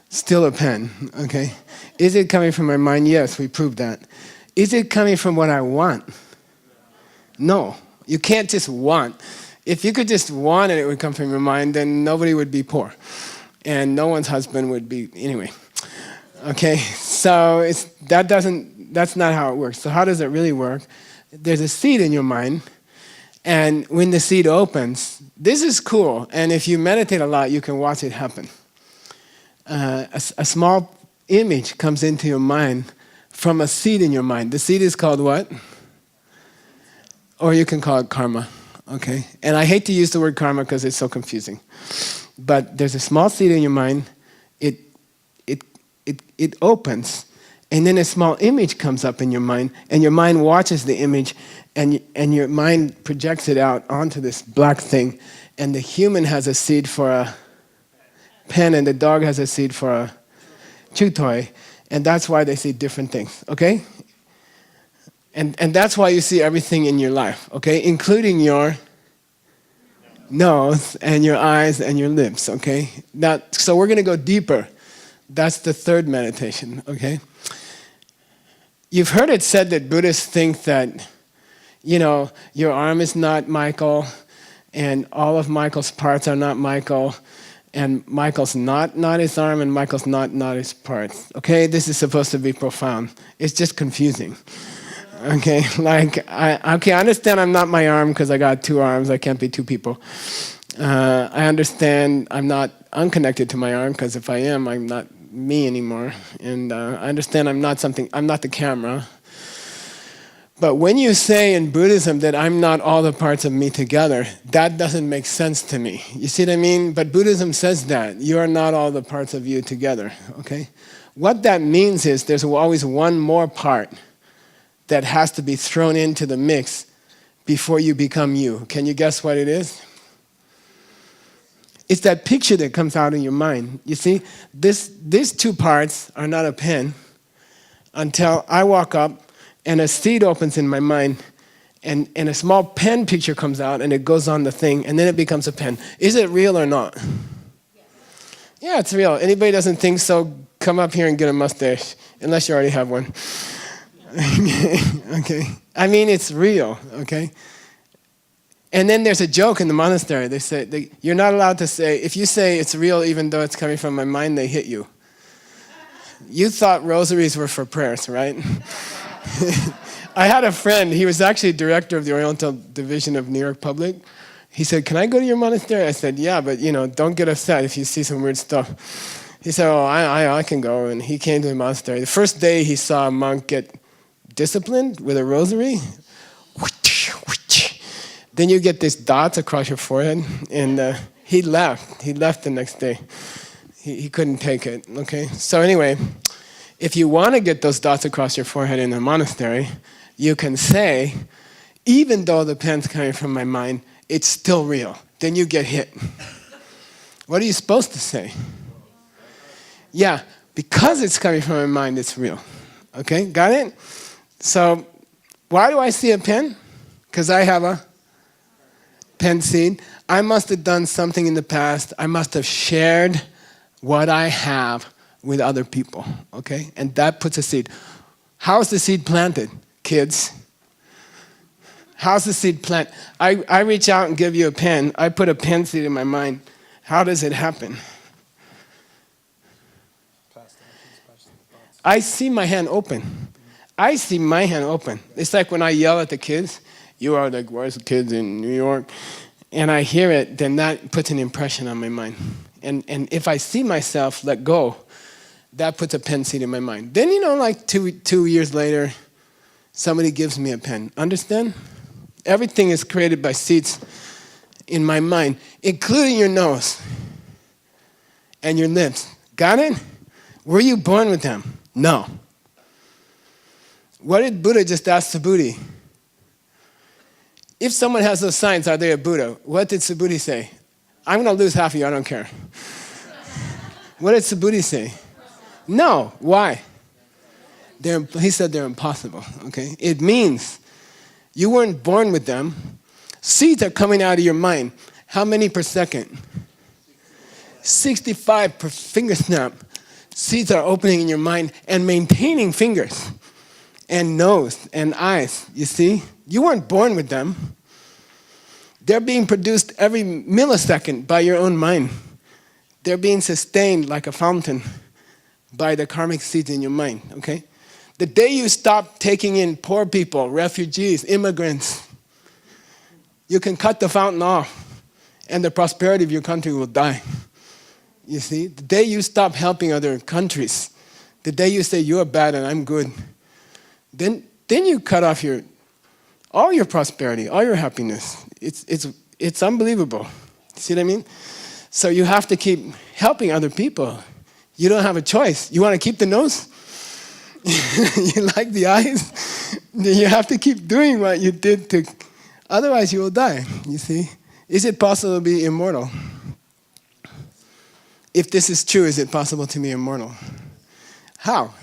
Still a pen, okay? Is it coming from my mind? Yes, we proved that. Is it coming from what I want? No. You can't just want. If you could just want it, it would come from your mind, then nobody would be poor. And no one's husband would be, anyway. Okay, so that's not how it works. So how does it really work? There's a seed in your mind, and when the seed opens, this is cool, and if you meditate a lot, you can watch it happen. A small image comes into your mind from a seed in your mind. The seed is called what? Or you can call it karma. Okay, and I hate to use the word karma because it's so confusing. But there's a small seed in your mind, it opens, and then a small image comes up in your mind, and your mind watches the image, and your mind projects it out onto this black thing, and the human has a seed for a pen, and the dog has a seed for a chew toy, and that's why they see different things, okay? And that's why you see everything in your life, okay? Including your nose and your eyes and your lips, okay? Now, so we're going to go deeper. That's the third meditation, okay? You've heard it said that Buddhists think that, your arm is not Michael, and all of Michael's parts are not Michael, and Michael's not his arm, and Michael's not his parts, okay? This is supposed to be profound. It's just confusing. Okay, I understand I'm not my arm because I got two arms. I can't be two people. I understand I'm not unconnected to my arm because if I am, I'm not me anymore. And I understand I'm not the camera. But when you say in Buddhism that I'm not all the parts of me together, that doesn't make sense to me. You see what I mean? But Buddhism says that. You are not all the parts of you together, okay? What that means is there's always one more part that has to be thrown into the mix before you become you. Can you guess what it is? It's that picture that comes out in your mind. You see, these two parts are not a pen until I walk up and a seed opens in my mind and a small pen picture comes out, and it goes on the thing, and then it becomes a pen. Is it real or not? Yeah, it's real. Anybody doesn't think so, come up here and get a mustache, unless you already have one. Okay. I mean, it's real, okay? And then there's a joke in the monastery. They say, you're not allowed to say, if you say it's real even though it's coming from my mind, they hit you. You thought rosaries were for prayers, right? I had a friend, he was actually director of the Oriental Division of New York Public. He said, can I go to your monastery? I said, yeah, but don't get upset if you see some weird stuff. He said, oh, I can go. And he came to the monastery. The first day he saw a monk get disciplined with a rosary. Then you get these dots across your forehead. And he left. He left the next day. He couldn't take it, okay? So anyway, if you want to get those dots across your forehead in a monastery, you can say, even though the pen's coming from my mind, it's still real. Then you get hit. What are you supposed to say? Yeah, because it's coming from my mind, it's real. Okay, got it? So, why do I see a pen? Because I have a pen seed. I must have done something in the past. I must have shared what I have with other people, okay? And that puts a seed. How's the seed planted, kids? How's the seed planted? I reach out and give you a pen. I put a pen seed in my mind. How does it happen? I see my hand open. I see my hand open. It's like when I yell at the kids, you are the worst kids in New York, and I hear it, then that puts an impression on my mind. And if I see myself let go, that puts a pen seed in my mind. Then, like two years later, somebody gives me a pen. Understand? Everything is created by seeds in my mind, including your nose and your lips. Got it? Were you born with them? No. What did Buddha just ask Subhuti? If someone has those signs, are they a Buddha? What did Subhuti say? I'm going to lose half of you, I don't care. What did Subhuti say? No. Why? He said they're impossible, okay? It means you weren't born with them. Seeds are coming out of your mind. How many per second? 65 per finger snap. Seeds are opening in your mind and maintaining fingers and nose and eyes, you see? You weren't born with them. They're being produced every millisecond by your own mind. They're being sustained like a fountain by the karmic seeds in your mind, okay? The day you stop taking in poor people, refugees, immigrants, you can cut the fountain off and the prosperity of your country will die. You see? The day you stop helping other countries, the day you say you're bad and I'm good, then you cut off all your prosperity, all your happiness. It's unbelievable. See what I mean? So you have to keep helping other people. You don't have a choice. You want to keep the nose? You like the eyes? Then you have to keep doing what you did otherwise you will die, you see? Is it possible to be immortal? If this is true, is it possible to be immortal? How?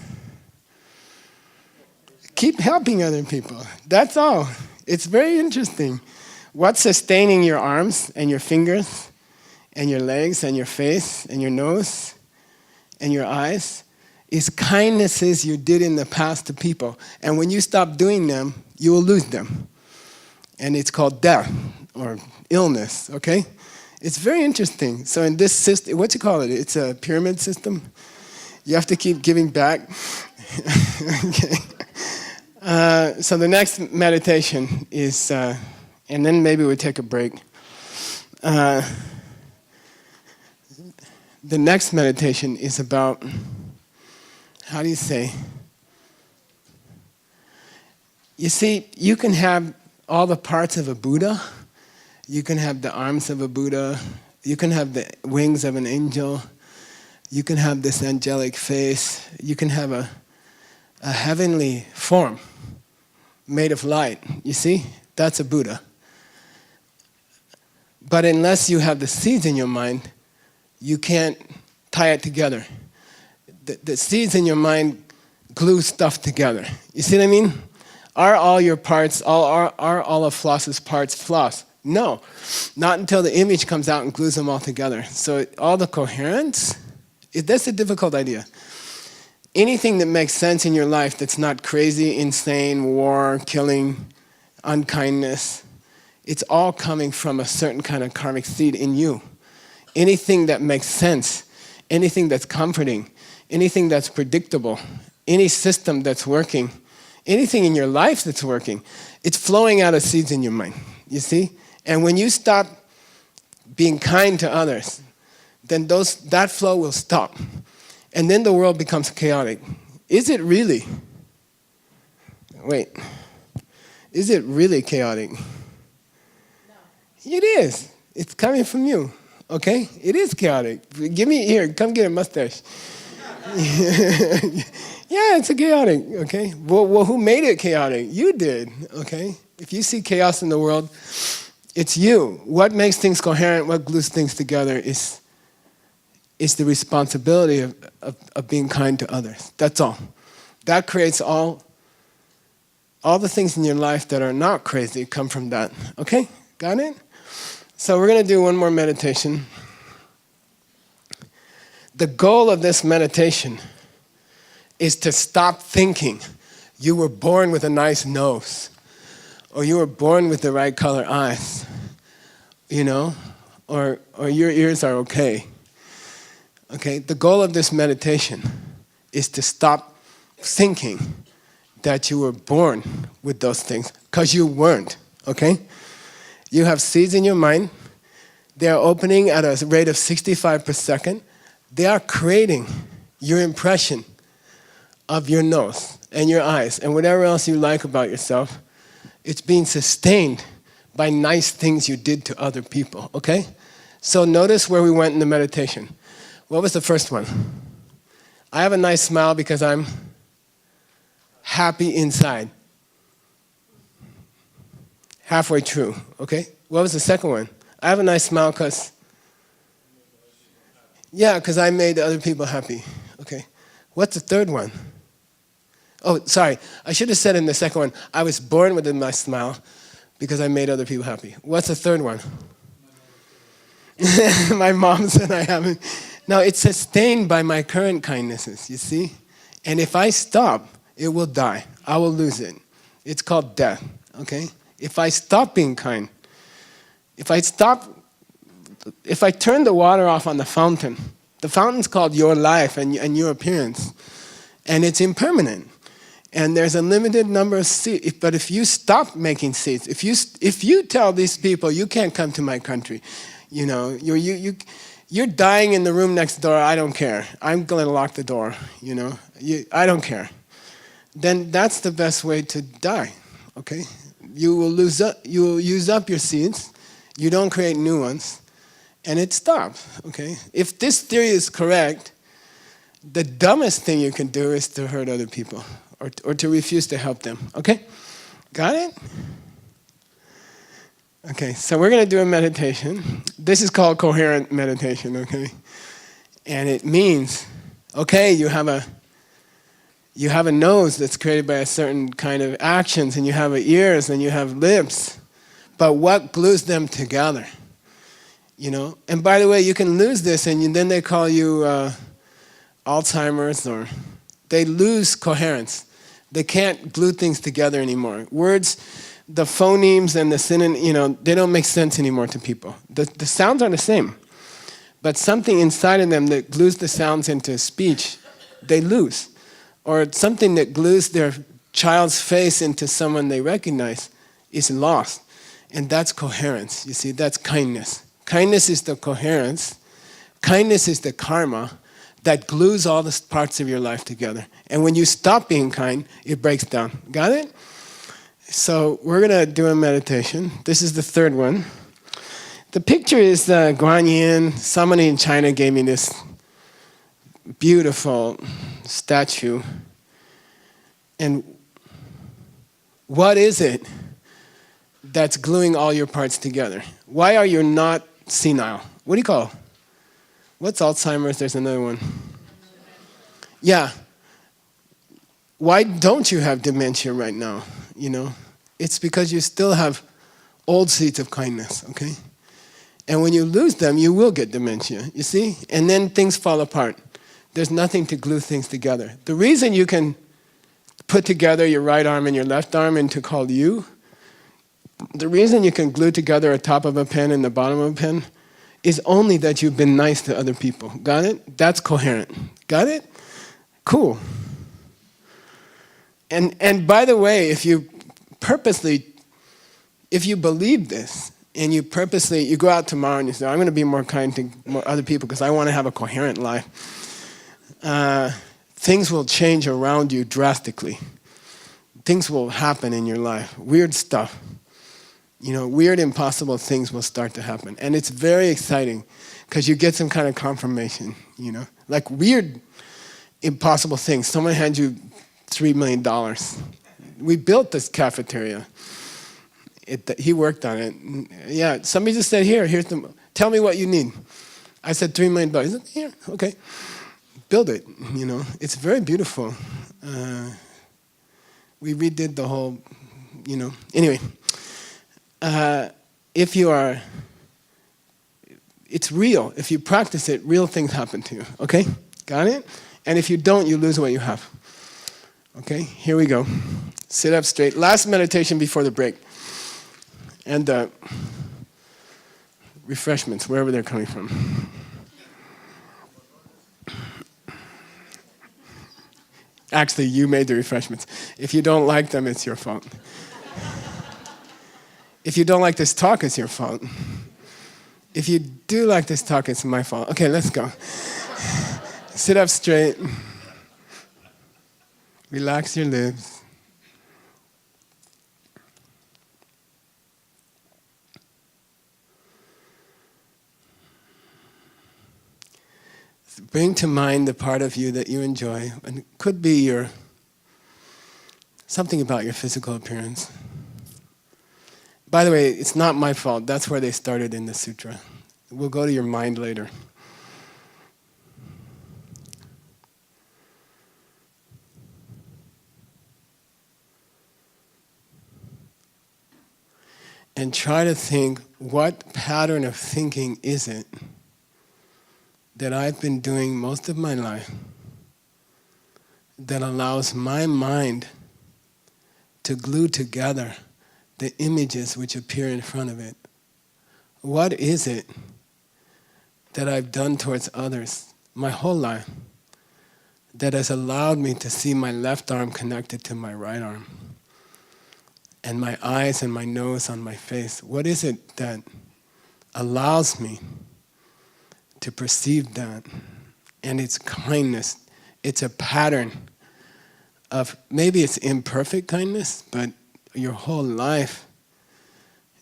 Keep helping other people. That's all. It's very interesting. What's sustaining your arms and your fingers and your legs and your face and your nose and your eyes is kindnesses you did in the past to people. And when you stop doing them, you will lose them. And it's called death or illness, okay? It's very interesting. So in this system, what you call it? It's a pyramid system. You have to keep giving back. Okay. So the next meditation is, and then maybe we take a break. The next meditation is about, how do you say? You see, you can have all the parts of a Buddha. You can have the arms of a Buddha. You can have the wings of an angel. You can have this angelic face. You can have a heavenly form made of light. You see? That's a Buddha. But unless you have the seeds in your mind, you can't tie it together. The seeds in your mind glue stuff together. You see what I mean? Are all your parts, are all of floss's parts floss? No, not until the image comes out and glues them all together. So all the coherence, that's a difficult idea. Anything that makes sense in your life that's not crazy, insane, war, killing, unkindness, it's all coming from a certain kind of karmic seed in you. Anything that makes sense, anything that's comforting, anything that's predictable, any system that's working, anything in your life that's working, it's flowing out of seeds in your mind, you see? And when you stop being kind to others, then that flow will stop. And then the world becomes chaotic. Is it really? Wait. Is it really chaotic? No. It is. It's coming from you. Okay? It is chaotic. Come get a mustache. Yeah, it's a chaotic, okay? Well, who made it chaotic? You did, okay? If you see chaos in the world, it's you. What makes things coherent, what glues things together is the responsibility of being kind to others. That's all. That creates all the things in your life that are not crazy come from that. Okay? Got it? So we're going to do one more meditation. The goal of this meditation is to stop thinking you were born with a nice nose, or you were born with the right color eyes, you know, or your ears are okay. Okay, the goal of this meditation is to stop thinking that you were born with those things, because you weren't, okay? You have seeds in your mind. They are opening at a rate of 65 per second. They are creating your impression of your nose and your eyes and whatever else you like about yourself. It's being sustained by nice things you did to other people, okay? So notice where we went in the meditation. What was the first one? I have a nice smile because I'm happy inside. Halfway true, okay? What was the second one? I have a nice smile because I made other people happy, okay? What's the third one? Oh, sorry, I should have said in the second one, I was born with a nice smile because I made other people happy. What's the third one? My mom said I haven't. No, it's sustained by my current kindnesses, you see? And if I stop, it will die. I will lose it. It's called death, okay? If I stop being kind, if I turn the water off on the fountain's called your life and your appearance, and it's impermanent. And there's a limited number of seeds. But if you stop making seeds, if you tell these people you can't come to my country, you know, you're dying in the room next door, I don't care. I'm going to lock the door, you know. I don't care. Then that's the best way to die, okay? You will use up your seeds. You don't create new ones. And it stops, okay? If this theory is correct, the dumbest thing you can do is to hurt other people or to refuse to help them, okay? Got it? Okay, so we're going to do a meditation. This is called coherent meditation, okay? And it means, okay, you have a nose that's created by a certain kind of actions, and you have ears, and you have lips. But what glues them together? You know? And by the way, you can lose this, and then they call you Alzheimer's, or they lose coherence. They can't glue things together anymore. Words, the phonemes and the synonym, you know, they don't make sense anymore to people. The sounds are the same, but something inside of them that glues the sounds into speech, they lose. Or something that glues their child's face into someone they recognize is lost. And that's coherence, you see, that's kindness. Kindness is the coherence. Kindness is the karma that glues all the parts of your life together. And when you stop being kind, it breaks down. Got it? So we're going to do a meditation. This is the third one. The picture is Guanyin. Somebody in China gave me this beautiful statue. And what is it that's gluing all your parts together? Why are you not senile? What do you call it? What's Alzheimer's? There's another one. Yeah. Why don't you have dementia right now? it's because you still have old seeds of kindness, okay? And when you lose them, you will get dementia, you see? And then things fall apart. There's nothing to glue things together. The reason you can put together your right arm and your left arm into called you, the reason you can glue together a top of a pen and the bottom of a pen is only that you've been nice to other people. Got it? That's coherent. Got it? Cool. And by the way, if you believe this, and you go out tomorrow and you say, I'm going to be more kind to other people because I want to have a coherent life, things will change around you drastically. Things will happen in your life. Weird stuff. Weird, impossible things will start to happen. And it's very exciting because you get some kind of confirmation, like weird, impossible things. Someone hands you $3 million. We built this cafeteria. He worked on it. Yeah, somebody just said, tell me what you need. I said $3 million. He said, here, okay. Build it, It's very beautiful. We redid the whole, Anyway, it's real. If you practice it, real things happen to you, okay? Got it? And if you don't, you lose what you have. Okay, here we go. Sit up straight. Last meditation before the break. And refreshments, wherever they're coming from. Actually, you made the refreshments. If you don't like them, it's your fault. If you don't like this talk, it's your fault. If you do like this talk, it's my fault. Okay, let's go. Sit up straight. Relax your lips. Bring to mind the part of you that you enjoy, and it could be something about your physical appearance. By the way, it's not my fault. That's where they started in the sutra. We'll go to your mind later. And try to think, what pattern of thinking is it that I've been doing most of my life that allows my mind to glue together the images which appear in front of it? What is it that I've done towards others my whole life that has allowed me to see my left arm connected to my right arm? And my eyes and my nose on my face. What is it that allows me to perceive that? And it's kindness. It's a pattern of, maybe it's imperfect kindness, but your whole life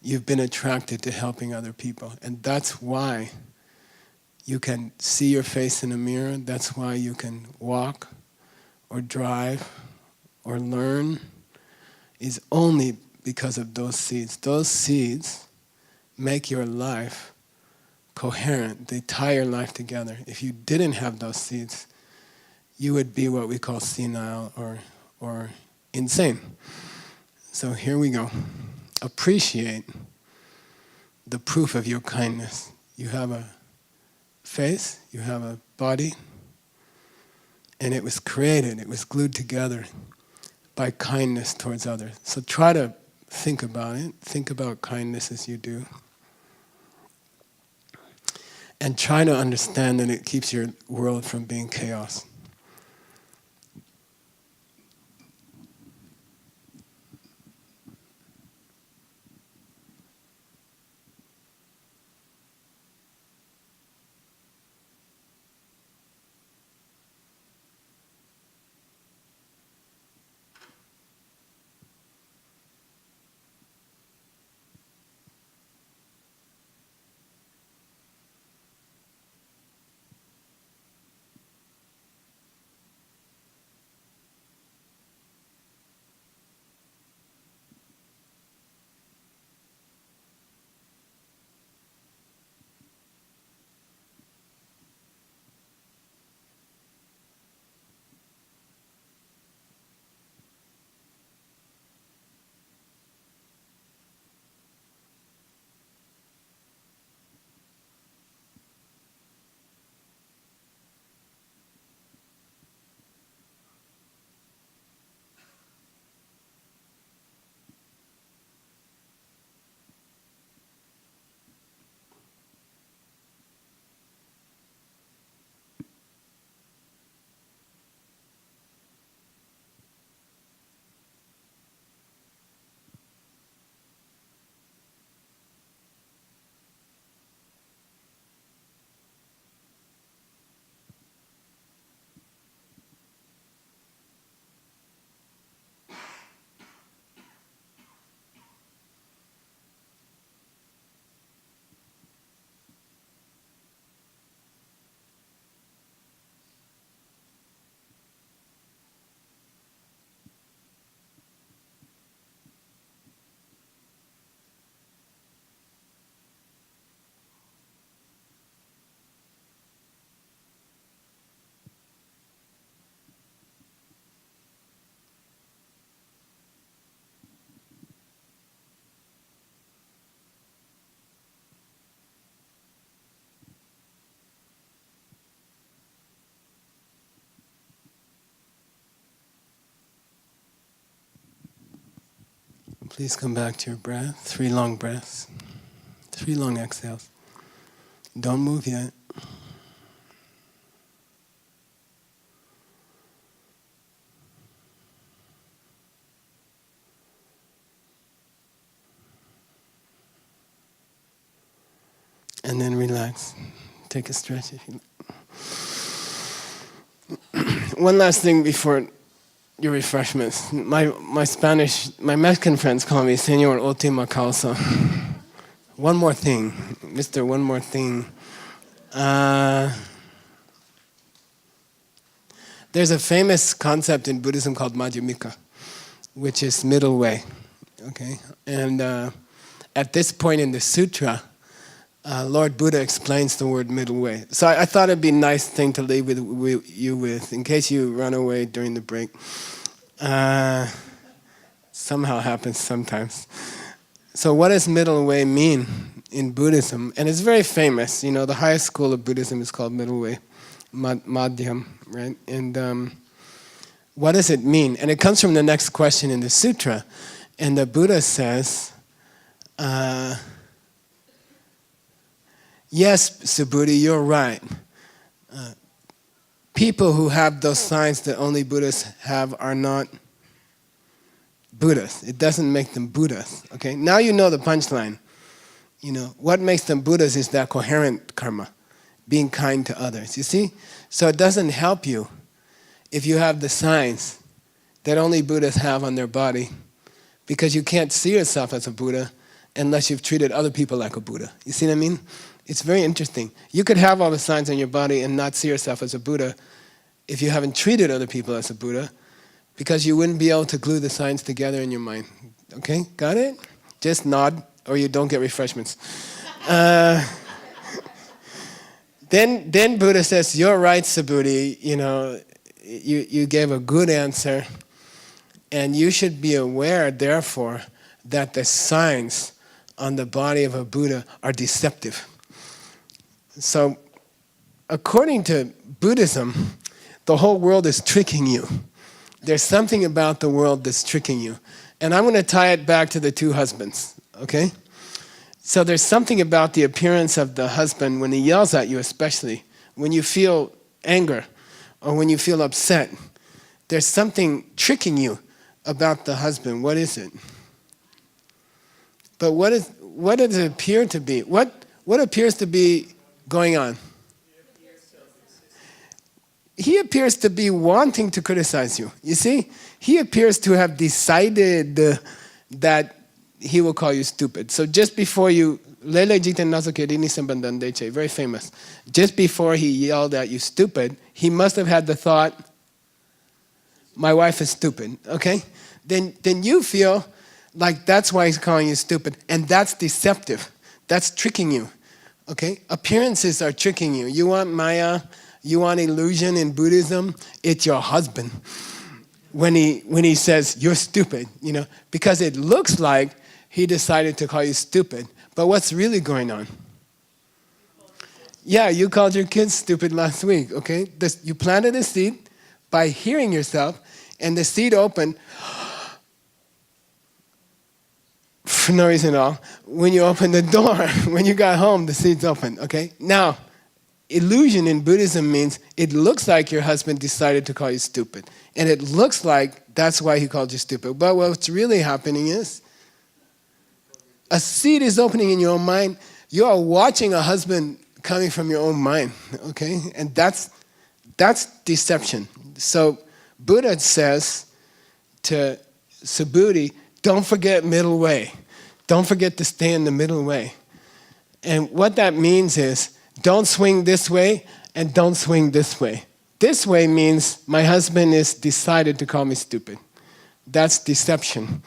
you've been attracted to helping other people. And that's why you can see your face in a mirror. That's why you can walk or drive or learn, is only because of those seeds. Those seeds make your life coherent. They tie your life together. If you didn't have those seeds, you would be what we call senile or insane. So here we go. Appreciate the proof of your kindness. You have a face, you have a body, and it was created, it was glued together by kindness towards others. So try to think about it. Think about kindness as you do. And try to understand that it keeps your world from being chaos. Please come back to your breath. 3 long breaths. 3 long exhales. Don't move yet. And then relax. Take a stretch if you like. One last thing before your refreshments. My Mexican friends call me Señor Última Causa. One more thing, Mr. One more thing. There's a famous concept in Buddhism called Madhyamika, which is middle way. Okay, and at this point in the sutra, Lord Buddha explains the word middle way. So I thought it'd be a nice thing to leave with you with, in case you run away during the break. Somehow happens sometimes. So what does middle way mean in Buddhism? And it's very famous. You know, the highest school of Buddhism is called middle way, Madhyam, right? And what does it mean? And it comes from the next question in the sutra. And the Buddha says, yes, Subhuti, you're right. People who have those signs that only Buddhists have are not Buddhas. It doesn't make them Buddhas. Okay? Now you know the punchline. You know, what makes them Buddhas is that coherent karma, being kind to others. You see? So it doesn't help you if you have the signs that only Buddhas have on their body, because you can't see yourself as a Buddha unless you've treated other people like a Buddha. You see what I mean? It's very interesting. You could have all the signs on your body and not see yourself as a Buddha if you haven't treated other people as a Buddha, because you wouldn't be able to glue the signs together in your mind. Okay, got it? Just nod or you don't get refreshments. Then Buddha says, you're right, Subhuti, you know, you gave a good answer, and you should be aware, therefore, that the signs on the body of a Buddha are deceptive. So, according to Buddhism, the whole world is tricking you. There's something about the world that's tricking you. And I'm going to tie it back to the 2 husbands, okay? So there's something about the appearance of the husband when he yells at you, especially when you feel anger or when you feel upset. There's something tricking you about the husband. What is it? But what does it appear to be? What appears to be going on? He appears to be wanting to criticize you. You see? He appears to have decided that he will call you stupid. So just before you, Lele Jiten Nasoke Rini Sembandan Deche, very famous. Just before he yelled at you stupid, he must have had the thought, my wife is stupid, okay? Then you feel like that's why he's calling you stupid. And that's deceptive. That's tricking you, okay? Appearances are tricking you. You want Maya, you want illusion in Buddhism, it's your husband. When he says, you're stupid, you know, because it looks like he decided to call you stupid. But what's really going on? Yeah, you called your kids stupid last week, okay? You planted a seed by hearing yourself, and the seed opened for no reason at all. When you opened the door, when you got home, the seed's open, okay? Now, illusion in Buddhism means it looks like your husband decided to call you stupid. And it looks like that's why he called you stupid. But what's really happening is a seed is opening in your own mind. You are watching a husband coming from your own mind, okay? And that's deception. So Buddha says to Subhuti, don't forget middle way. Don't forget to stay in the middle way. And what that means is, don't swing this way and don't swing this way. This way means my husband is decided to call me stupid. That's deception.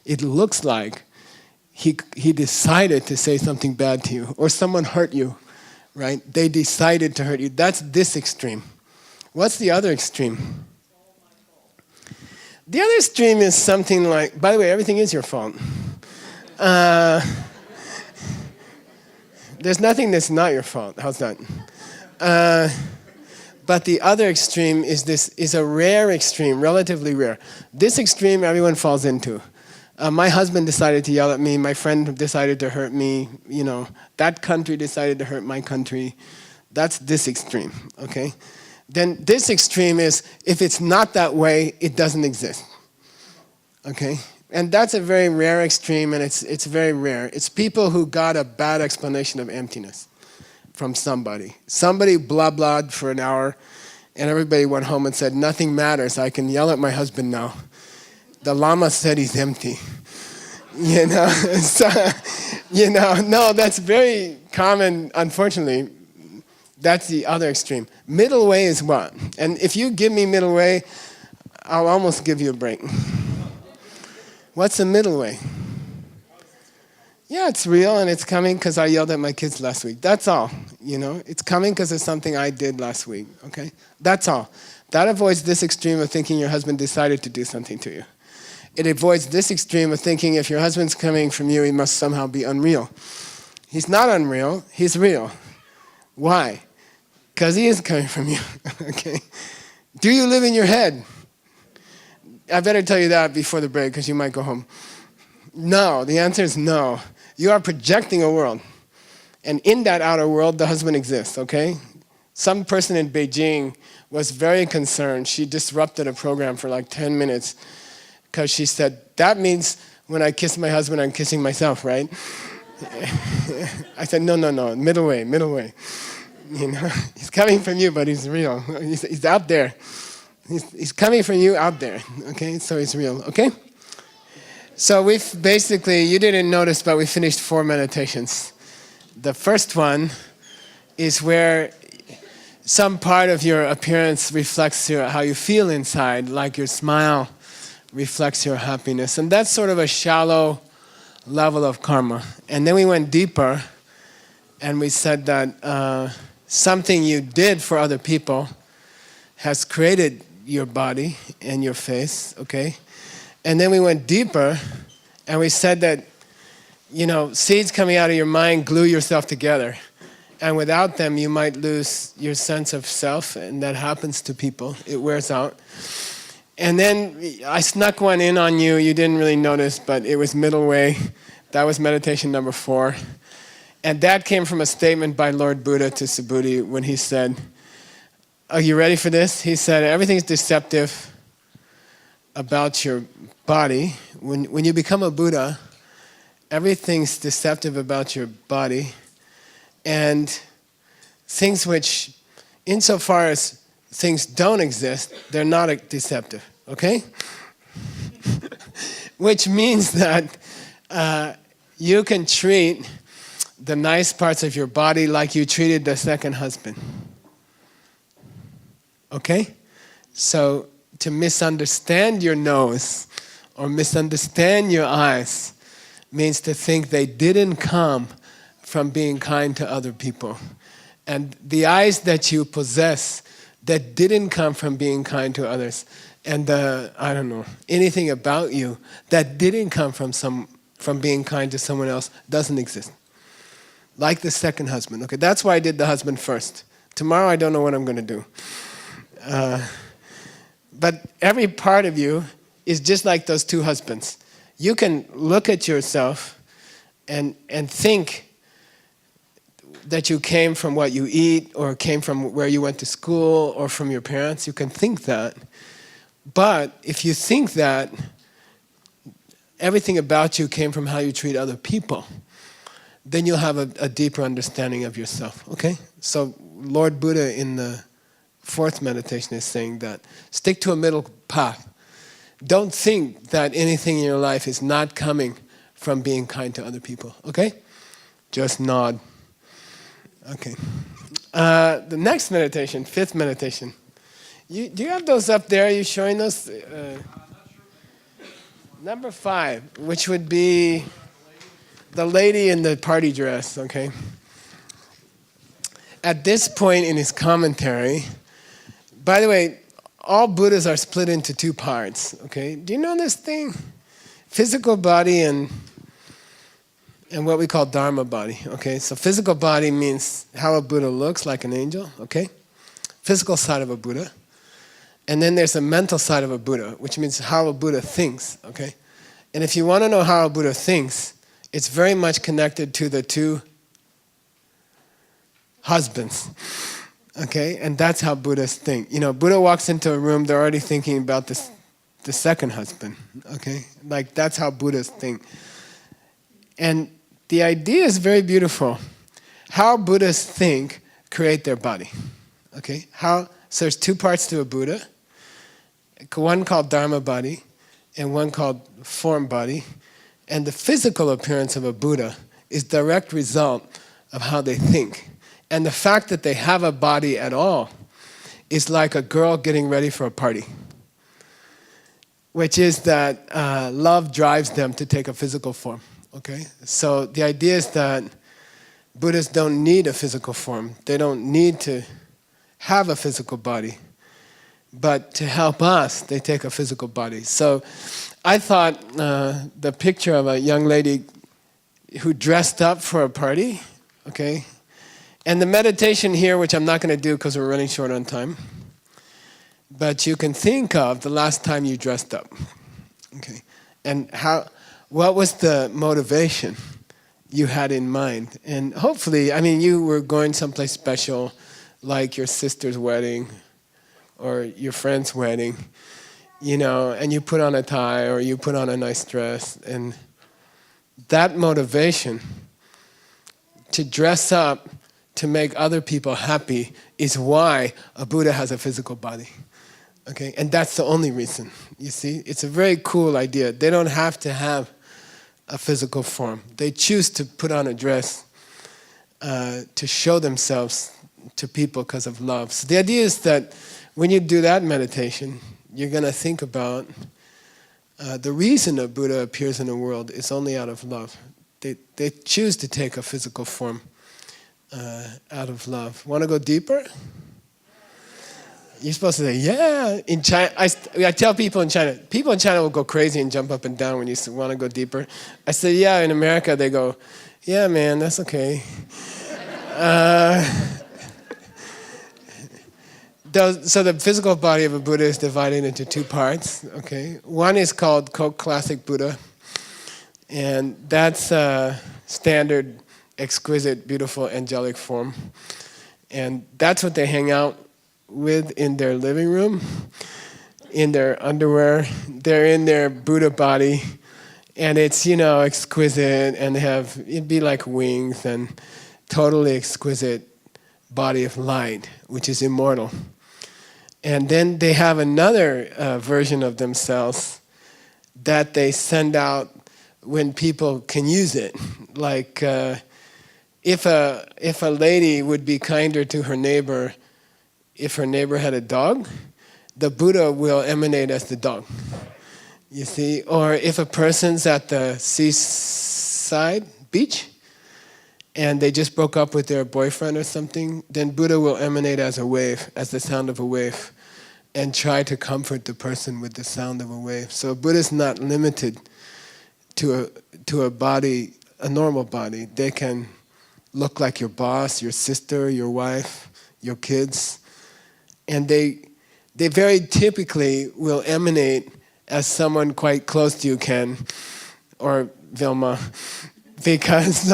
It looks like he decided to say something bad to you, or someone hurt you, right? They decided to hurt you. That's this extreme. What's the other extreme? The other extreme is something like, by the way, everything is your fault. There's nothing that's not your fault. How's that? But the other extreme is a rare extreme, relatively rare. This extreme everyone falls into. My husband decided to yell at me. My friend decided to hurt me. That country decided to hurt my country. That's this extreme, okay? Then this extreme is, if it's not that way, it doesn't exist, okay? And that's a very rare extreme, and it's very rare. It's people who got a bad explanation of emptiness from somebody. Somebody blah-blahed for an hour, and everybody went home and said, nothing matters. I can yell at my husband now. The Lama said he's empty. So, no, that's very common, unfortunately. That's the other extreme. Middle way is what? And if you give me middle way, I'll almost give you a break. What's the middle way? Yeah, it's real, and it's coming because I yelled at my kids last week. That's all, It's coming because of something I did last week, okay? That's all. That avoids this extreme of thinking your husband decided to do something to you. It avoids this extreme of thinking if your husband's coming from you, he must somehow be unreal. He's not unreal, he's real. Why? Because he is coming from you, okay? Do you live in your head? I better tell you that before the break because you might go home. No, the answer is no. You are projecting a world. And in that outer world, the husband exists, okay? Some person in Beijing was very concerned. She disrupted a program for like 10 minutes because she said, that means when I kiss my husband, I'm kissing myself, right? I said, no, middle way. He's coming from you, but he's real. He's out there. He's coming from you out there, okay? So he's real, okay? So we've basically, you didn't notice, but we finished 4 meditations. The first one is where some part of your appearance reflects how you feel inside, like your smile reflects your happiness. And that's sort of a shallow level of karma. And then we went deeper, and we said that something you did for other people has created your body and your face, okay? And then we went deeper, and we said that, seeds coming out of your mind glue yourself together. And without them, you might lose your sense of self, and that happens to people. It wears out. And then I snuck one in on you. You didn't really notice, but it was middle way. That was meditation number 4. And that came from a statement by Lord Buddha to Subhuti when he said, are you ready for this? He said, everything's deceptive about your body. When you become a Buddha, everything's deceptive about your body. And things which, insofar as things don't exist, they're not deceptive, okay? Which means that you can treat the nice parts of your body like you treated the second husband. Okay? So to misunderstand your nose or misunderstand your eyes means to think they didn't come from being kind to other people. And the eyes that you possess that didn't come from being kind to others, and anything about you that didn't come from being kind to someone else doesn't exist. Like the second husband. Okay, that's why I did the husband first. Tomorrow I don't know what I'm going to do. But every part of you is just like those 2 husbands. You can look at yourself and think that you came from what you eat, or came from where you went to school, or from your parents. You can think that. But if you think that, everything about you came from how you treat other people, then you'll have a deeper understanding of yourself, okay? So Lord Buddha in the 4th meditation is saying that stick to a middle path. Don't think that anything in your life is not coming from being kind to other people, okay? Just nod. Okay. The next meditation, 5th meditation. Do you have those up there? Are you showing those? Number 5, which would be the lady in the party dress, okay? At this point in his commentary, by the way, all Buddhas are split into 2 parts, okay? Do you know this thing? Physical body and what we call Dharma body, okay? So physical body means how a Buddha looks, like an angel, okay? Physical side of a Buddha. And then there's a mental side of a Buddha, which means how a Buddha thinks, okay? And if you want to know how a Buddha thinks, it's very much connected to the two husbands. Okay? And that's how Buddhists think. Buddha walks into a room, they're already thinking about the second husband. Okay? Like, that's how Buddhists think. And the idea is very beautiful. How Buddhists think create their body. Okay? So there's two parts to a Buddha. One called Dharma body, and one called form body. And the physical appearance of a Buddha is direct result of how they think. And the fact that they have a body at all is like a girl getting ready for a party. Which is that love drives them to take a physical form. Okay? So the idea is that Buddhists don't need a physical form. They don't need to have a physical body. But to help us, they take a physical body. So I thought the picture of a young lady who dressed up for a party, okay? And the meditation here, which I'm not going to do because we're running short on time, but you can think of the last time you dressed up, okay? And what was the motivation you had in mind? And hopefully, you were going someplace special, like your sister's wedding, or your friend's wedding, and you put on a tie or you put on a nice dress. And that motivation to dress up to make other people happy is why a Buddha has a physical body. Okay? And that's the only reason, you see? It's a very cool idea. They don't have to have a physical form. They choose to put on a dress to show themselves to people because of love. So the idea is that when you do that meditation, you're going to think about the reason a Buddha appears in the world is only out of love. They choose to take a physical form out of love. Want to go deeper? You're supposed to say, yeah. In China, I tell people in China will go crazy and jump up and down when you want to go deeper. I say, yeah. In America, they go, yeah, man, that's okay. So the physical body of a Buddha is divided into two parts. Okay, one is called classic Buddha, and that's a standard, exquisite, beautiful, angelic form, and that's what they hang out with in their living room, in their underwear. They're in their Buddha body, and it's exquisite, and it'd be like wings and totally exquisite body of light, which is immortal. And then they have another version of themselves that they send out when people can use it. Like if a lady would be kinder to her neighbor if her neighbor had a dog, the Buddha will emanate as the dog. You see? Or if a person's at the seaside beach and they just broke up with their boyfriend or something, then Buddha will emanate as a wave, as the sound of a wave, and try to comfort the person with the sound of a wave. So Buddha is not limited to a body, a normal body. They can look like your boss, your sister, your wife, your kids, and they very typically will emanate as someone quite close to you, Ken, or Vilma, because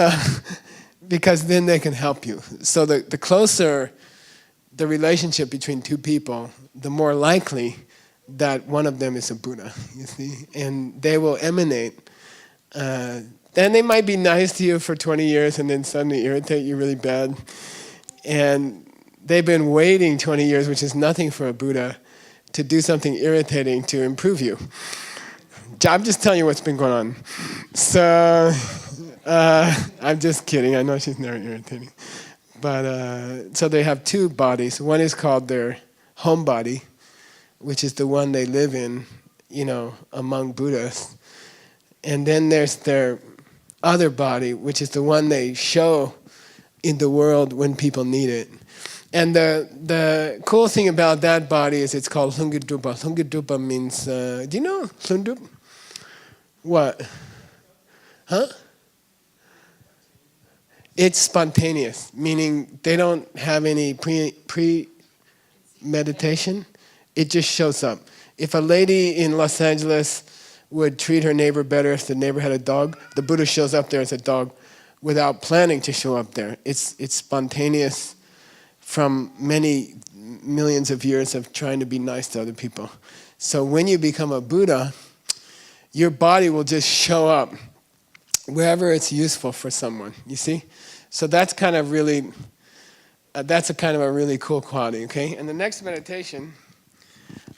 then they can help you. So the closer the relationship between two people, the more likely that one of them is a Buddha, you see? And they will emanate. Then they might be nice to you for 20 years and then suddenly irritate you really bad. And they've been waiting 20 years, which is nothing for a Buddha, to do something irritating to improve you. I'm just telling you what's been going on. So, I'm just kidding. I know she's never irritating. But, so they have two bodies. One is called their home body, which is the one they live in, among Buddhists. And then there's their other body, which is the one they show in the world when people need it. And the cool thing about that body is it's called Hlungidrupa. Hlungidrupa means, do you know Hlundrup? What? Huh? It's spontaneous, meaning they don't have any pre-meditation. It just shows up. If a lady in Los Angeles would treat her neighbor better if the neighbor had a dog. The Buddha shows up there as a dog without planning to show up there. It's spontaneous from many millions of years of trying to be nice to other people. So when you become a Buddha, your body will just show up wherever it's useful for someone, you see? So that's kind of really, that's a kind of a really cool quality, okay? And the next meditation,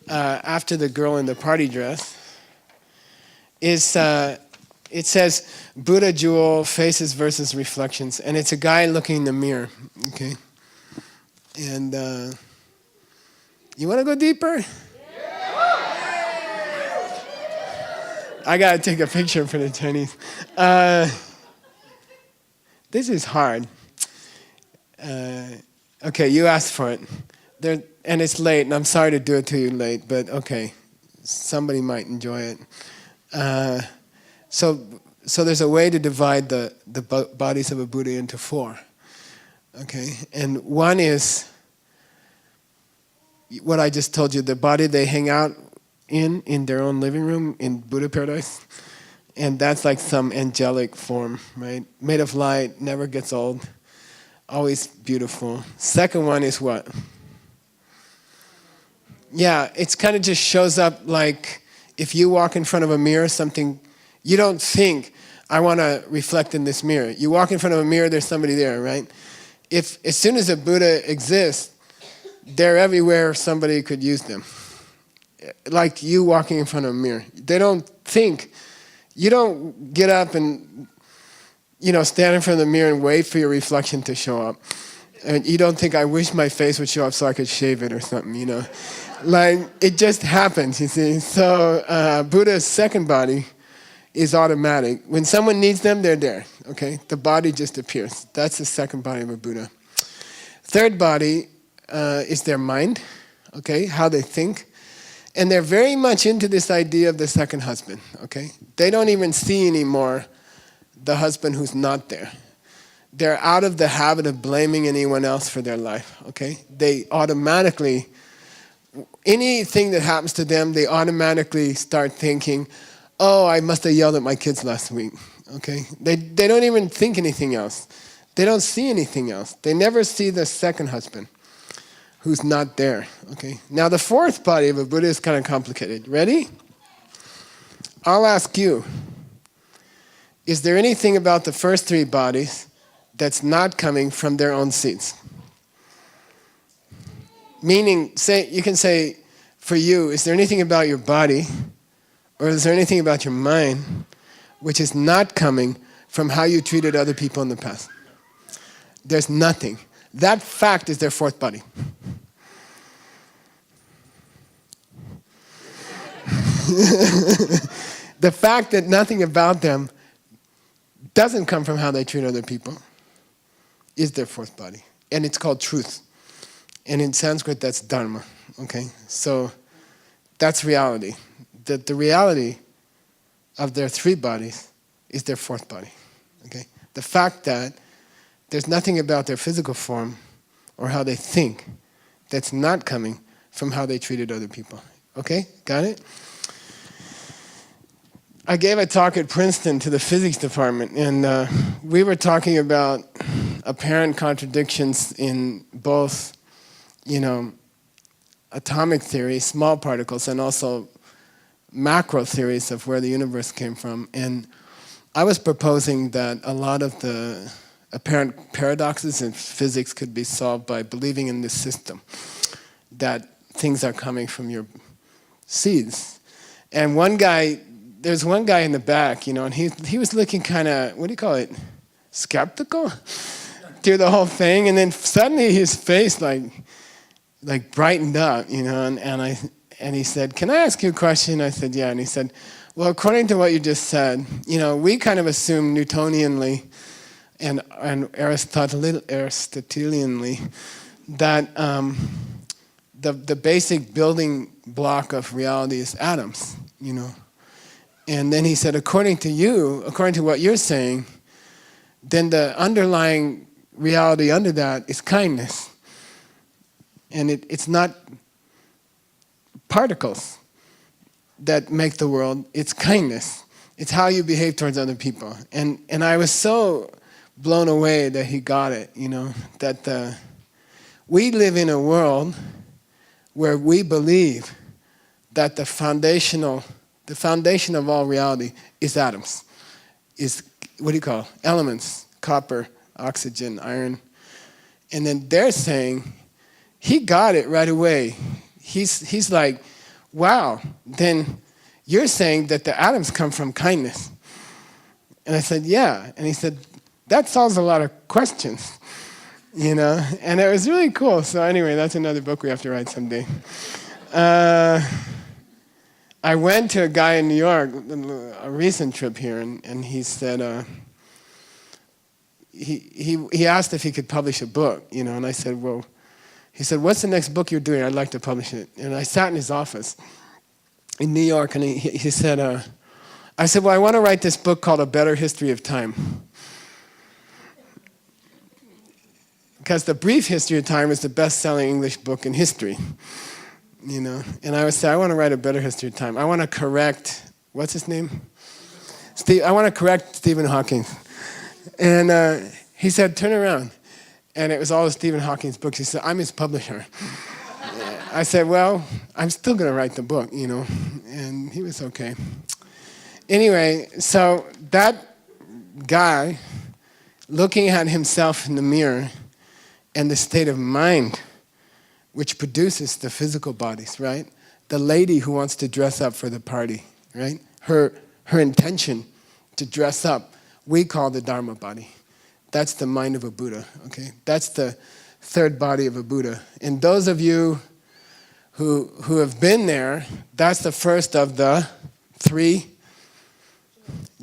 after the girl in the party dress, is, it says, Buddha jewel, faces versus reflections. And it's a guy looking in the mirror, okay? And you want to go deeper? I got to take a picture for the Chinese. This is hard. Okay, you asked for it. And it's late, and I'm sorry to do it to you late, but okay. Somebody might enjoy it. So there's a way to divide the bodies of a Buddha into 4. Okay, and one is what I just told you, the body they hang out in their own living room in Buddha paradise. And that's like some angelic form, right? Made of light, never gets old, always beautiful. Second one is what? Yeah, it's kind of just shows up like if you walk in front of a mirror, something, you don't think, I want to reflect in this mirror. You walk in front of a mirror, there's somebody there, right? If as soon as a Buddha exists, they're everywhere somebody could use them. Like you walking in front of a mirror. They don't think, you don't get up and, stand in front of the mirror and wait for your reflection to show up. And you don't think, I wish my face would show up so I could shave it or something, Like, it just happens, you see. So Buddha's second body is automatic. When someone needs them, they're there, okay? The body just appears. That's the second body of a Buddha. Third body is their mind, okay? How they think. And they're very much into this idea of the second husband, okay? They don't even see anymore the husband who's not there. They're out of the habit of blaming anyone else for their life, okay? They automatically, anything that happens to them, they automatically start thinking, oh, I must have yelled at my kids last week, okay? They don't even think anything else. They don't see anything else. They never see the second husband who's not there, okay? Now the fourth body of a Buddha is kind of complicated. Ready? I'll ask you, is there anything about the first 3 bodies that's not coming from their own seeds? Meaning, you can say, for you, is there anything about your body, or is there anything about your mind, which is not coming from how you treated other people in the past? There's nothing. That fact is their fourth body. The fact that nothing about them doesn't come from how they treat other people is their fourth body. And it's called truth. And in Sanskrit, that's dharma. Okay? So that's reality. The reality of their 3 bodies is their fourth body. Okay? The fact that there's nothing about their physical form or how they think that's not coming from how they treated other people. Okay? Got it? I gave a talk at Princeton to the physics department, and we were talking about apparent contradictions in both, atomic theory, small particles, and also macro theories of where the universe came from. And I was proposing that a lot of the apparent paradoxes in physics could be solved by believing in this system, that things are coming from your seeds. And there's one guy in the back, and he was looking kind of, what do you call it, skeptical through the whole thing. And then suddenly his face like brightened up, and he said, "Can I ask you a question?" I said, "Yeah." And he said, "Well, according to what you just said, we kind of assume Newtonianly and Aristotelianly that the basic building block of reality is atoms, And then he said, according to what you're saying, then the underlying reality under that is kindness. And it's not particles. that make the world. It's kindness. It's how you behave towards other people. And I was so blown away that he got it, that we live in a world where we believe that the foundation of all reality is atoms, is, elements, copper, oxygen, iron. And then they're saying, he got it right away. He's like, wow, then you're saying that the atoms come from kindness. And I said, yeah. And he said, that solves a lot of questions, And it was really cool. So anyway, that's another book we have to write someday. I went to a guy in New York, a recent trip here, and he said, he asked if he could publish a book, and I said, well, he said, what's the next book you're doing? I'd like to publish it. And I sat in his office in New York, and he said, I said, well, I want to write this book called A Better History of Time. Because The Brief History of Time is the best-selling English book in history. And I would say, I want to write A Better History of Time. I want to correct, what's his name? I want to correct Stephen Hawking. And he said, turn around. And it was all of Stephen Hawking's books. He said, I'm his publisher. I said, well, I'm still going to write the book, And he was okay. Anyway, so that guy, looking at himself in the mirror and the state of mind which produces the physical bodies, right? The lady who wants to dress up for the party, right? Her intention to dress up, we call the Dharma body. That's the mind of a Buddha, okay? That's the third body of a Buddha. And those of you who have been there, that's the first of the 3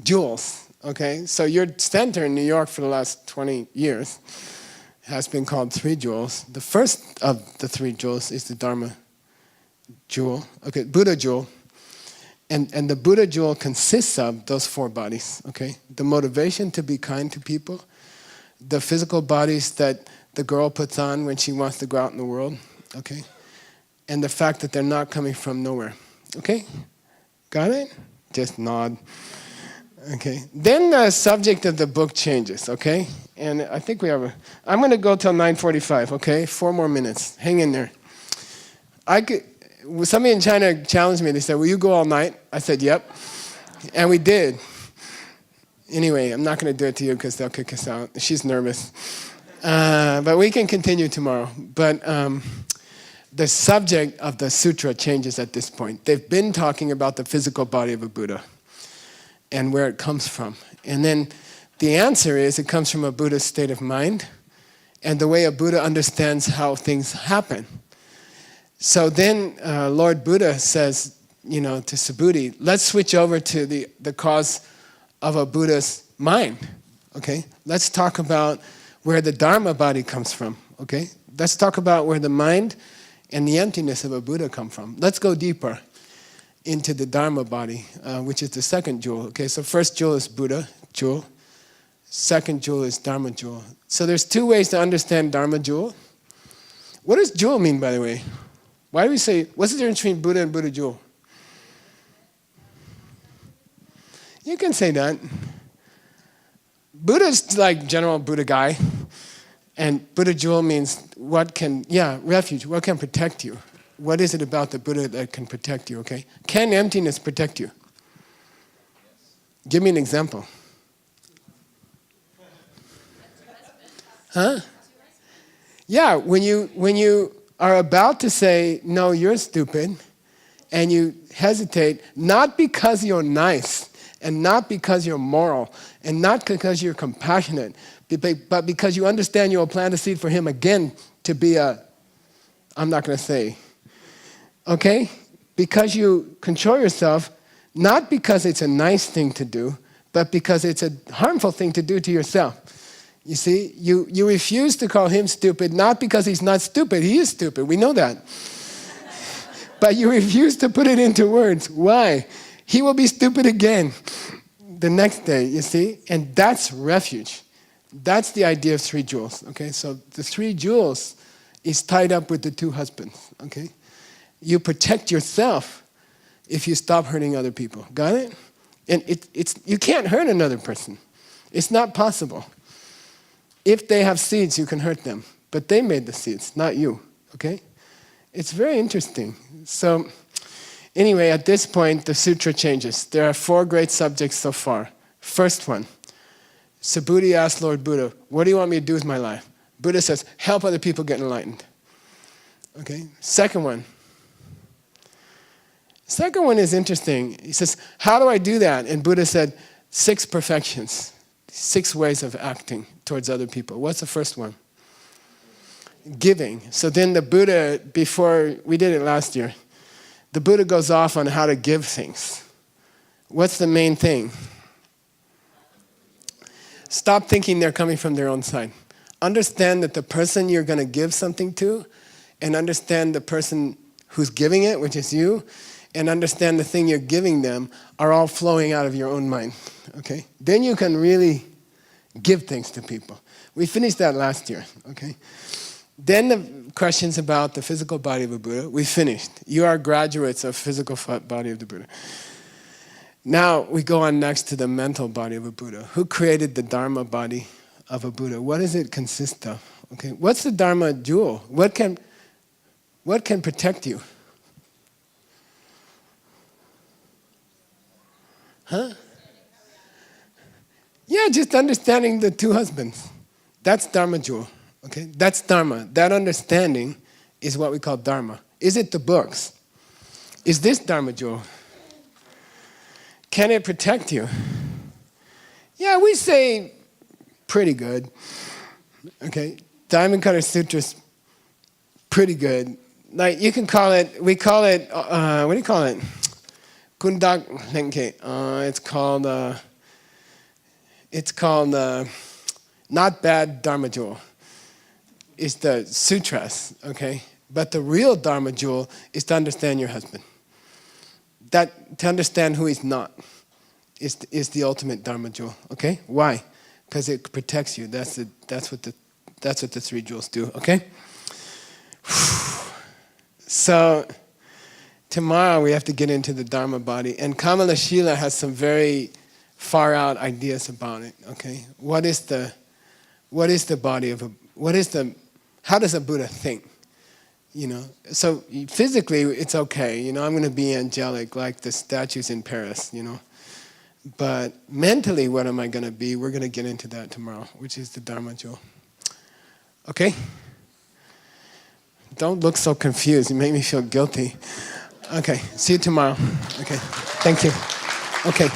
jewels, okay? So your center in New York for the last 20 years has been called 3 jewels. The first of the 3 jewels is the Dharma jewel, okay, Buddha jewel. And the Buddha jewel consists of those 4 bodies, okay? The motivation to be kind to people, the physical bodies that the girl puts on when she wants to go out in the world, okay? And the fact that they're not coming from nowhere, okay? Got it? Just nod. Okay. Then the subject of the book changes, okay? And I think I'm going to go till 9:45, okay? 4 more minutes. Hang in there. Somebody in China challenged me. They said, will you go all night? I said, yep. And we did. Anyway, I'm not going to do it to you because they'll kick us out. She's nervous. But we can continue tomorrow. But the subject of the sutra changes at this point. They've been talking about the physical body of a Buddha and where it comes from. And then the answer is it comes from a Buddhist state of mind and the way a Buddha understands how things happen. So then Lord Buddha says, to Subhuti, let's switch over to the cause of a Buddha's mind, okay? Let's talk about where the Dharma body comes from, okay? Let's talk about where the mind and the emptiness of a Buddha come from. Let's go deeper into the Dharma body, which is the second jewel, okay? So first jewel is Buddha jewel. Second jewel is Dharma jewel. So there's 2 ways to understand Dharma jewel. What does jewel mean, by the way? Why do we say, what's the difference between Buddha and Buddha jewel? You can say that. Buddha's like general Buddha guy. And Buddha jewel means refuge. What can protect you? What is it about the Buddha that can protect you, okay? Can emptiness protect you? Give me an example. Huh? Yeah, when you are about to say, no, you're stupid, and you hesitate, not because you're nice, and not because you're moral, and not because you're compassionate, but because you understand you will plant a seed for him again to be I'm not going to say, okay? Because you control yourself, not because it's a nice thing to do, but because it's a harmful thing to do to yourself. You see, you refuse to call him stupid, not because he's not stupid. He is stupid. We know that. But you refuse to put it into words. Why? He will be stupid again the next day, you see? And that's refuge. That's the idea of 3 jewels, okay? So the 3 jewels is tied up with the 2 husbands, okay? You protect yourself. if you stop hurting other people. Got it? And you can't hurt another person. It's not possible. If they have seeds, you can hurt them. But they made the seeds, not you. Okay? It's very interesting. So, anyway, at this point, the sutra changes. There are 4 great subjects so far. First one, Subhuti asked Lord Buddha, what do you want me to do with my life? Buddha says, help other people get enlightened. Okay? Second one is interesting. He says, how do I do that? And Buddha said, 6 perfections, 6 ways of acting towards other people. What's the first one? Giving. So then the Buddha, before, we did it last year, the Buddha goes off on how to give things. What's the main thing? Stop thinking they're coming from their own side. Understand that the person you're going to give something to, and understand the person who's giving it, which is you, and understand the thing you're giving them are all flowing out of your own mind. Okay? Then you can really give things to people. We finished that last year. Okay? Then the questions about the physical body of a Buddha, we finished. You are graduates of physical body of the Buddha. Now we go on next to the mental body of a Buddha. Who created the Dharma body of a Buddha? What does it consist of? Okay, what's the Dharma jewel? What can protect you? Huh? Yeah, just understanding the 2 husbands. That's Dharma jewel. Okay, that's Dharma. That understanding is what we call Dharma. Is it the books? Is this Dharma jewel? Can it protect you? Yeah, we say pretty good. Okay, Diamond Cutter Sutra's pretty good. Like you can call it, we call it, what do you call it? Kundak Lenke. It's called not bad Dharma jewel. Is the sutras, okay? But the real Dharma jewel is to understand your husband. That to understand who he's not is the ultimate Dharma jewel, okay? Why? Because it protects you. That's what the 3 jewels do, okay? So tomorrow we have to get into the Dharma body, and Kamala Shila has some very far out ideas about it, okay? What is the body of a how does a Buddha think? You know, so physically it's okay. You know, I'm going to be angelic like the statues in Paris, you know. But mentally, what am I going to be? We're going to get into that tomorrow, which is the Dharma jewel. Okay? Don't look so confused. You make me feel guilty. Okay, see you tomorrow. Okay, thank you. Okay.